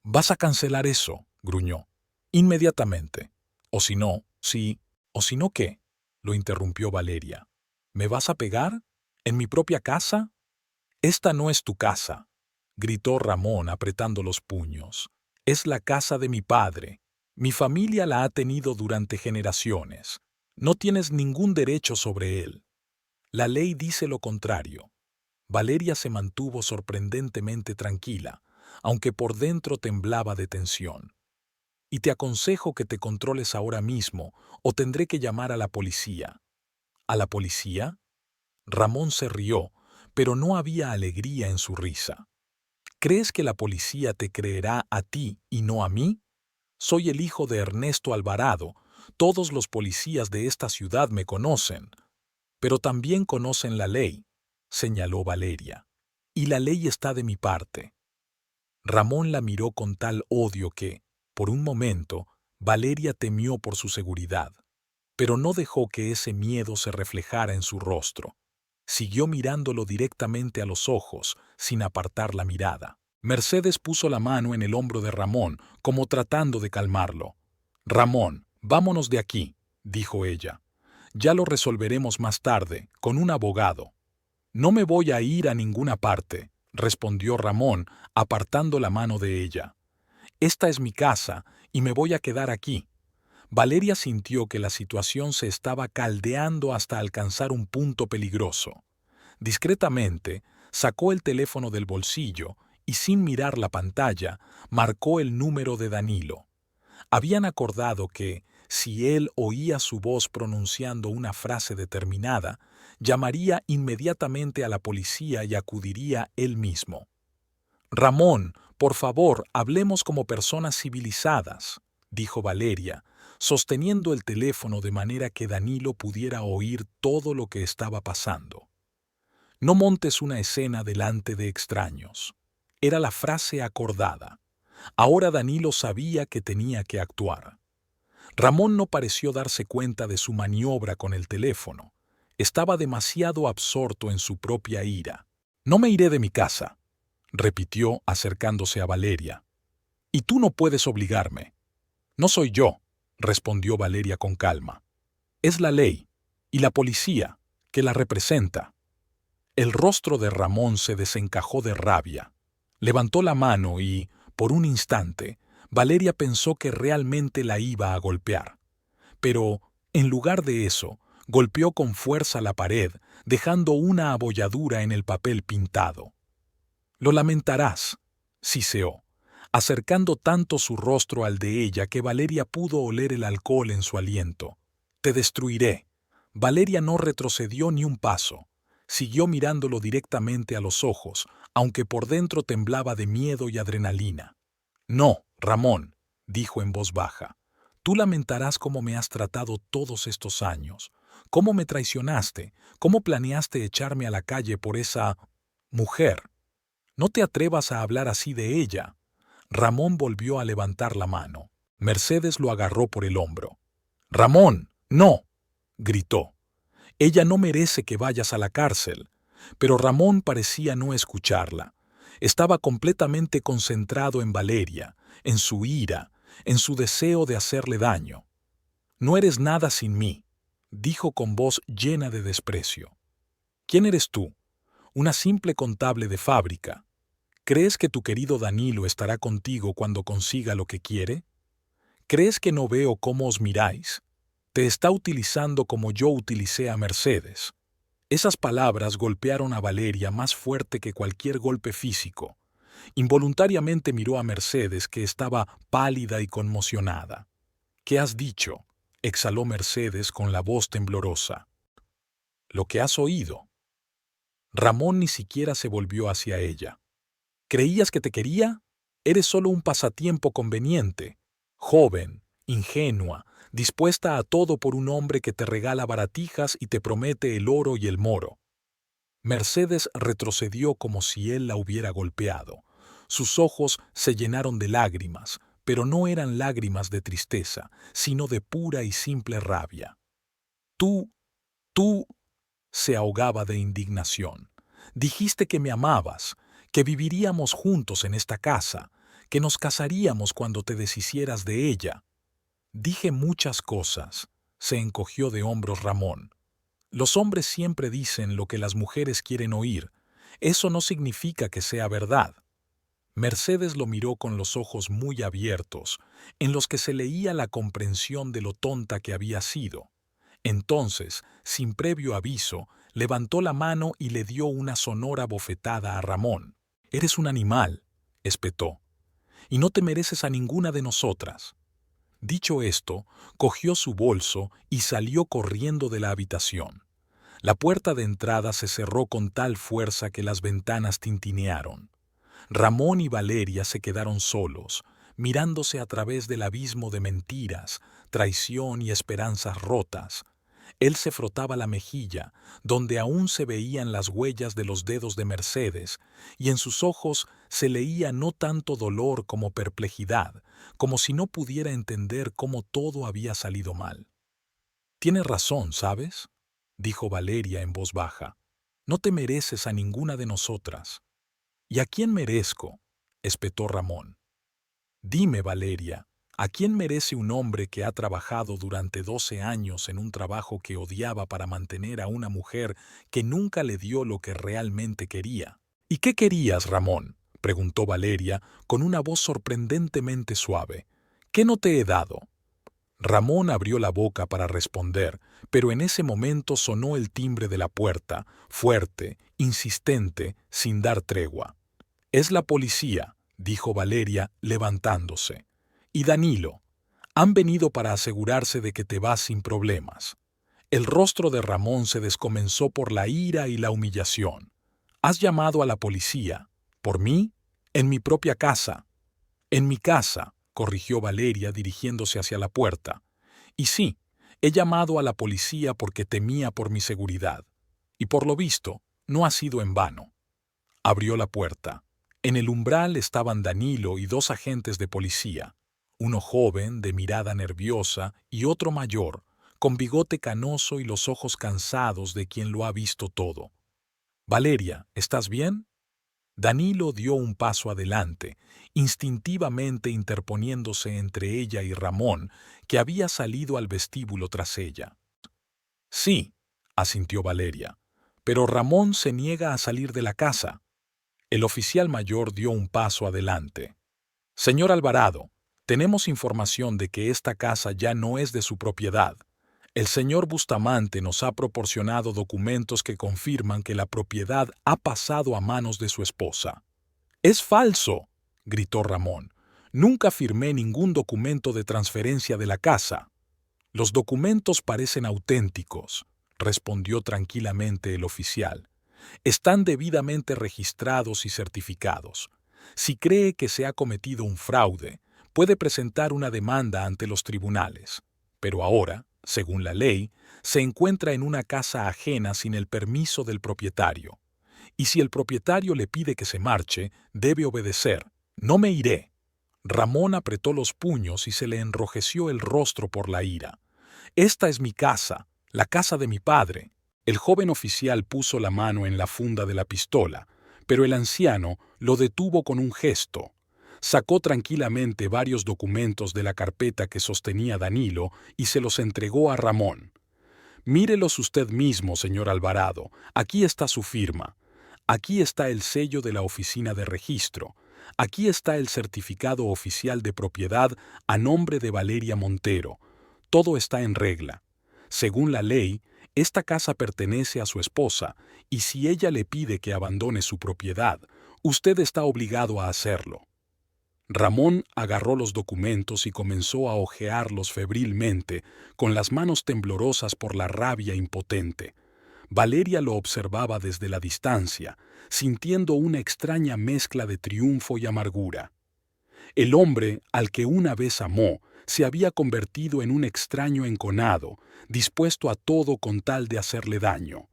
«Vas a cancelar eso», gruñó. «Inmediatamente. O si no, sí, o si no, ¿qué?», lo interrumpió Valeria. «¿Me vas a pegar? ¿En mi propia casa?». «Esta no es tu casa», gritó Ramón apretando los puños. «Es la casa de mi padre. Mi familia la ha tenido durante generaciones. No tienes ningún derecho sobre él». «La ley dice lo contrario». Valeria se mantuvo sorprendentemente tranquila, aunque por dentro temblaba de tensión. «Y te aconsejo que te controles ahora mismo, o tendré que llamar a la policía». «¿A la policía?». Ramón se rió, pero no había alegría en su risa. «¿Crees que la policía te creerá a ti y no a mí? Soy el hijo de Ernesto Alvarado. Todos los policías de esta ciudad me conocen. Pero también conocen la ley», señaló Valeria. «Y la ley está de mi parte». Ramón la miró con tal odio que, por un momento, Valeria temió por su seguridad. Pero no dejó que ese miedo se reflejara en su rostro. Siguió mirándolo directamente a los ojos, sin apartar la mirada. Mercedes puso la mano en el hombro de Ramón, como tratando de calmarlo. «Ramón, vámonos de aquí», dijo ella. «Ya lo resolveremos más tarde, con un abogado». «No me voy a ir a ninguna parte», respondió Ramón, apartando la mano de ella. «Esta es mi casa, y me voy a quedar aquí». Valeria sintió que la situación se estaba caldeando hasta alcanzar un punto peligroso. Discretamente, sacó el teléfono del bolsillo y, sin mirar la pantalla, marcó el número de Danilo. Habían acordado que, si él oía su voz pronunciando una frase determinada, llamaría inmediatamente a la policía y acudiría él mismo. «Ramón, por favor, hablemos como personas civilizadas», dijo Valeria, sosteniendo el teléfono de manera que Danilo pudiera oír todo lo que estaba pasando. «No montes una escena delante de extraños». Era la frase acordada. Ahora Danilo sabía que tenía que actuar. Ramón no pareció darse cuenta de su maniobra con el teléfono. Estaba demasiado absorto en su propia ira. «No me iré de mi casa», repitió acercándose a Valeria. «Y tú no puedes obligarme». «No soy yo», respondió Valeria con calma. «Es la ley y la policía, que la representa. El rostro de Ramón se desencajó de rabia. Levantó la mano y, por un instante, Valeria pensó que realmente la iba a golpear. Pero, en lugar de eso, golpeó con fuerza la pared, dejando una abolladura en el papel pintado. «Lo lamentarás», siseó, acercando tanto su rostro al de ella que Valeria pudo oler el alcohol en su aliento. «Te destruiré». Valeria no retrocedió ni un paso. Siguió mirándolo directamente a los ojos, aunque por dentro temblaba de miedo y adrenalina. «No, Ramón», dijo en voz baja. «Tú lamentarás cómo me has tratado todos estos años, cómo me traicionaste, cómo planeaste echarme a la calle por esa mujer. No te atrevas a hablar así de ella». Ramón volvió a levantar la mano. Mercedes lo agarró por el hombro. «Ramón, no», gritó. «Ella no merece que vayas a la cárcel». Pero Ramón parecía no escucharla. Estaba completamente concentrado en Valeria, en su ira, en su deseo de hacerle daño. «No eres nada sin mí», dijo con voz llena de desprecio. «¿Quién eres tú? Una simple contable de fábrica. ¿Crees que tu querido Danilo estará contigo cuando consiga lo que quiere? ¿Crees que no veo cómo os miráis? Te está utilizando como yo utilicé a Mercedes». Esas palabras golpearon a Valeria más fuerte que cualquier golpe físico. Involuntariamente miró a Mercedes, que estaba pálida y conmocionada. «¿Qué has dicho?», exhaló Mercedes con la voz temblorosa. «Lo que has oído». Ramón ni siquiera se volvió hacia ella. «¿Creías que te quería? Eres solo un pasatiempo conveniente, joven, ingenua, dispuesta a todo por un hombre que te regala baratijas y te promete el oro y el moro». Mercedes retrocedió como si él la hubiera golpeado. Sus ojos se llenaron de lágrimas, pero no eran lágrimas de tristeza, sino de pura y simple rabia. Tú, se ahogaba de indignación. «Dijiste que me amabas, que viviríamos juntos en esta casa, que nos casaríamos cuando te deshicieras de ella». «Dije muchas cosas», se encogió de hombros Ramón. «Los hombres siempre dicen lo que las mujeres quieren oír. Eso no significa que sea verdad». Mercedes lo miró con los ojos muy abiertos, en los que se leía la comprensión de lo tonta que había sido. Entonces, sin previo aviso, levantó la mano y le dio una sonora bofetada a Ramón. «Eres un animal», espetó, «y no te mereces a ninguna de nosotras». Dicho esto, cogió su bolso y salió corriendo de la habitación. La puerta de entrada se cerró con tal fuerza que las ventanas tintinearon. Ramón y Valeria se quedaron solos, mirándose a través del abismo de mentiras, traición y esperanzas rotas. Él se frotaba la mejilla, donde aún se veían las huellas de los dedos de Mercedes, y en sus ojos se leía no tanto dolor como perplejidad, como si no pudiera entender cómo todo había salido mal. «Tienes razón, ¿sabes?», dijo Valeria en voz baja. «No te mereces a ninguna de nosotras». «¿Y a quién merezco?», espetó Ramón. «Dime, Valeria, ¿a quién merece un hombre que ha trabajado durante 12 años en un trabajo que odiaba para mantener a una mujer que nunca le dio lo que realmente quería?» «¿Y qué querías, Ramón?», preguntó Valeria con una voz sorprendentemente suave. «¿Qué no te he dado?». Ramón abrió la boca para responder, pero en ese momento sonó el timbre de la puerta, fuerte, insistente, sin dar tregua. «Es la policía», dijo Valeria, levantándose. «Y Danilo. Han venido para asegurarse de que te vas sin problemas». El rostro de Ramón se descomenzó por la ira y la humillación. «¿Has llamado a la policía? ¿Por mí? En mi propia casa». «En mi casa», corrigió Valeria dirigiéndose hacia la puerta. «Y sí, he llamado a la policía porque temía por mi seguridad. Y por lo visto, no ha sido en vano». Abrió la puerta. En el umbral estaban Danilo y 2 agentes de policía, uno joven, de mirada nerviosa, y otro mayor, con bigote canoso y los ojos cansados de quien lo ha visto todo. «Valeria, ¿estás bien?». Danilo dio un paso adelante, instintivamente interponiéndose entre ella y Ramón, que había salido al vestíbulo tras ella. «Sí», asintió Valeria. Pero Ramón se niega a salir de la casa. El oficial mayor dio un paso adelante. Señor Alvarado, tenemos información de que esta casa ya no es de su propiedad. El señor Bustamante nos ha proporcionado documentos que confirman que la propiedad ha pasado a manos de su esposa. ¡Es falso!, gritó Ramón. Nunca firmé ningún documento de transferencia de la casa. Los documentos parecen auténticos, respondió tranquilamente el oficial. Están debidamente registrados y certificados. Si cree que se ha cometido un fraude, puede presentar una demanda ante los tribunales. Pero ahora, según la ley, se encuentra en una casa ajena sin el permiso del propietario. Y si el propietario le pide que se marche, debe obedecer. No me iré. Ramón apretó los puños y se le enrojeció el rostro por la ira. Esta es mi casa, la casa de mi padre. El joven oficial puso la mano en la funda de la pistola, pero el anciano lo detuvo con un gesto. Sacó tranquilamente varios documentos de la carpeta que sostenía Danilo y se los entregó a Ramón. Mírelos usted mismo, señor Alvarado. Aquí está su firma. Aquí está el sello de la oficina de registro. Aquí está el certificado oficial de propiedad a nombre de Valeria Montero. Todo está en regla. Según la ley, esta casa pertenece a su esposa, y si ella le pide que abandone su propiedad, usted está obligado a hacerlo. Ramón agarró los documentos y comenzó a hojearlos febrilmente, con las manos temblorosas por la rabia impotente. Valeria lo observaba desde la distancia, sintiendo una extraña mezcla de triunfo y amargura. El hombre al que una vez amó se había convertido en un extraño enconado, dispuesto a todo con tal de hacerle daño.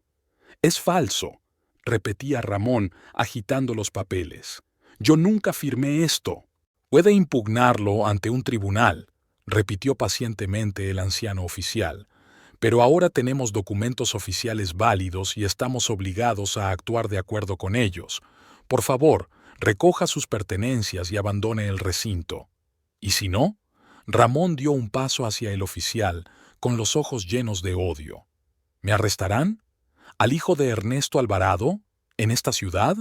«Es falso», repetía Ramón, agitando los papeles. «Yo nunca firmé esto». «Puede impugnarlo ante un tribunal», repitió pacientemente el anciano oficial. «Pero ahora tenemos documentos oficiales válidos y estamos obligados a actuar de acuerdo con ellos. Por favor, recoja sus pertenencias y abandone el recinto». «¿Y si no?». Ramón dio un paso hacia el oficial, con los ojos llenos de odio. «¿Me arrestarán? ¿Al hijo de Ernesto Alvarado? ¿En esta ciudad?».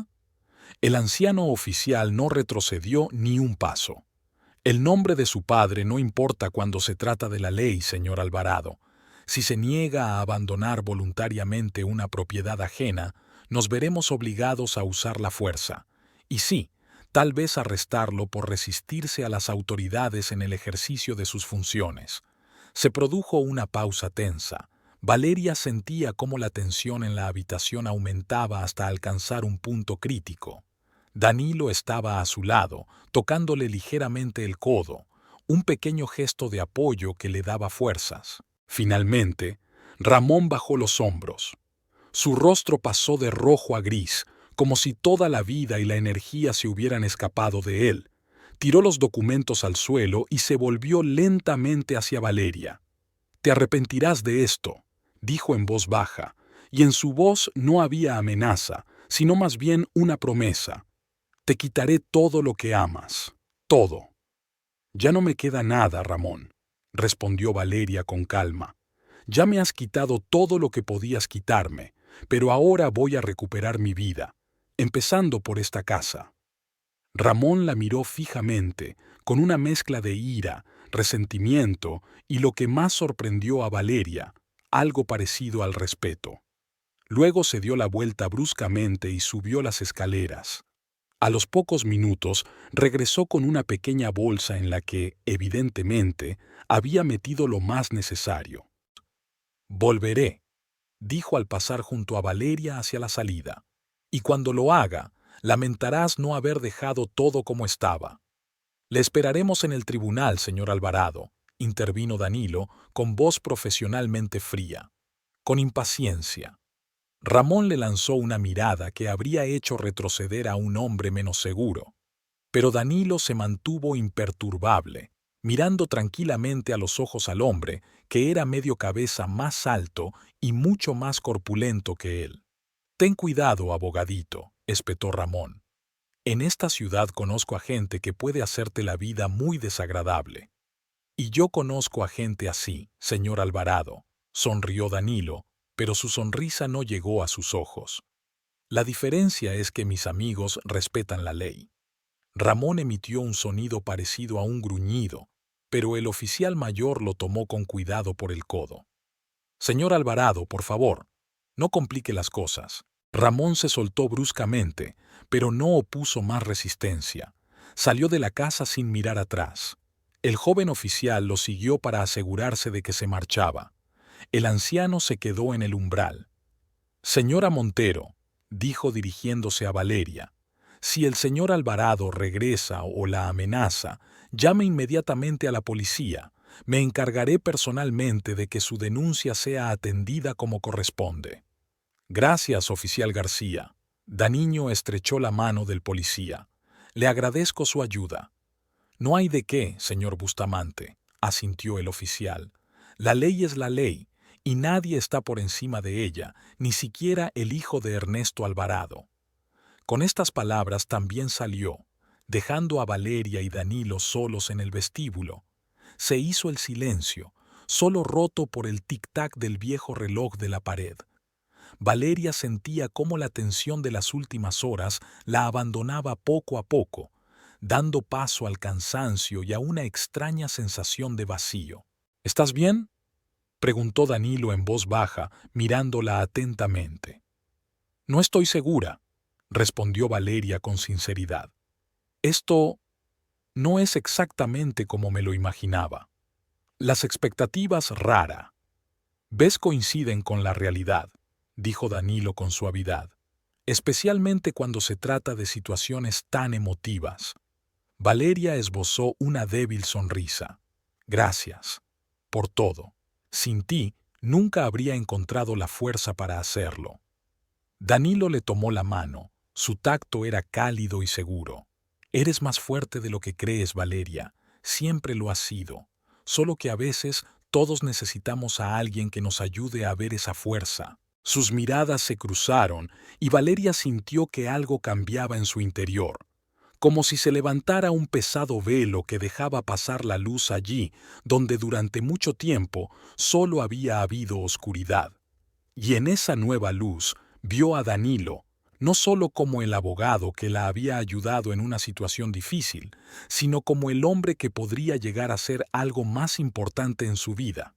El anciano oficial no retrocedió ni un paso. «El nombre de su padre no importa cuando se trata de la ley, señor Alvarado. Si se niega a abandonar voluntariamente una propiedad ajena, nos veremos obligados a usar la fuerza. Y sí, tal vez arrestarlo por resistirse a las autoridades en el ejercicio de sus funciones». Se produjo una pausa tensa. Valeria sentía cómo la tensión en la habitación aumentaba hasta alcanzar un punto crítico. Danilo estaba a su lado, tocándole ligeramente el codo, un pequeño gesto de apoyo que le daba fuerzas. Finalmente, Ramón bajó los hombros. Su rostro pasó de rojo a gris, como si toda la vida y la energía se hubieran escapado de él. Tiró los documentos al suelo y se volvió lentamente hacia Valeria. «Te arrepentirás de esto», dijo en voz baja, y en su voz no había amenaza, sino más bien una promesa. «Te quitaré todo lo que amas, todo». «Ya no me queda nada, Ramón», respondió Valeria con calma. «Ya me has quitado todo lo que podías quitarme, pero ahora voy a recuperar mi vida, empezando por esta casa». Ramón la miró fijamente, con una mezcla de ira, resentimiento y lo que más sorprendió a Valeria, algo parecido al respeto. Luego se dio la vuelta bruscamente y subió las escaleras. A los pocos minutos regresó con una pequeña bolsa en la que, evidentemente, había metido lo más necesario. «Volveré», dijo al pasar junto a Valeria hacia la salida. «Y cuando lo haga, lamentarás no haber dejado todo como estaba». «Le esperaremos en el tribunal, señor Alvarado», intervino Danilo con voz profesionalmente fría, con impaciencia. Ramón le lanzó una mirada que habría hecho retroceder a un hombre menos seguro. Pero Danilo se mantuvo imperturbable, mirando tranquilamente a los ojos al hombre, que era medio cabeza más alto y mucho más corpulento que él. «Ten cuidado, abogadito», espetó Ramón. «En esta ciudad conozco a gente que puede hacerte la vida muy desagradable». «Y yo conozco a gente así, señor Alvarado», sonrió Danilo, pero su sonrisa no llegó a sus ojos. La diferencia es que mis amigos respetan la ley. Ramón emitió un sonido parecido a un gruñido, pero el oficial mayor lo tomó con cuidado por el codo. Señor Alvarado, por favor, no complique las cosas. Ramón se soltó bruscamente, pero no opuso más resistencia. Salió de la casa sin mirar atrás. El joven oficial lo siguió para asegurarse de que se marchaba. El anciano se quedó en el umbral. Señora Montero, dijo dirigiéndose a Valeria, si el señor Alvarado regresa o la amenaza, llame inmediatamente a la policía. Me encargaré personalmente de que su denuncia sea atendida como corresponde. Gracias, oficial García. Daniño estrechó la mano del policía. Le agradezco su ayuda. No hay de qué, señor Bustamante, asintió el oficial. La ley es la ley, y nadie está por encima de ella, ni siquiera el hijo de Ernesto Alvarado. Con estas palabras también salió, dejando a Valeria y Danilo solos en el vestíbulo. Se hizo el silencio, solo roto por el tic-tac del viejo reloj de la pared. Valeria sentía cómo la tensión de las últimas horas la abandonaba poco a poco, dando paso al cansancio y a una extraña sensación de vacío. ¿Estás bien?, preguntó Danilo en voz baja, mirándola atentamente. No estoy segura, respondió Valeria con sinceridad. Esto no es exactamente como me lo imaginaba. Las expectativas rara. ¿Ves? Coinciden con la realidad, dijo Danilo con suavidad, especialmente cuando se trata de situaciones tan emotivas. Valeria esbozó una débil sonrisa. Gracias. Por todo. Sin ti, nunca habría encontrado la fuerza para hacerlo. Danilo le tomó la mano. Su tacto era cálido y seguro. Eres más fuerte de lo que crees, Valeria. Siempre lo has sido. Solo que a veces todos necesitamos a alguien que nos ayude a ver esa fuerza. Sus miradas se cruzaron y Valeria sintió que algo cambiaba en su interior, como si se levantara un pesado velo que dejaba pasar la luz allí, donde durante mucho tiempo solo había habido oscuridad. Y en esa nueva luz vio a Danilo, no solo como el abogado que la había ayudado en una situación difícil, sino como el hombre que podría llegar a ser algo más importante en su vida.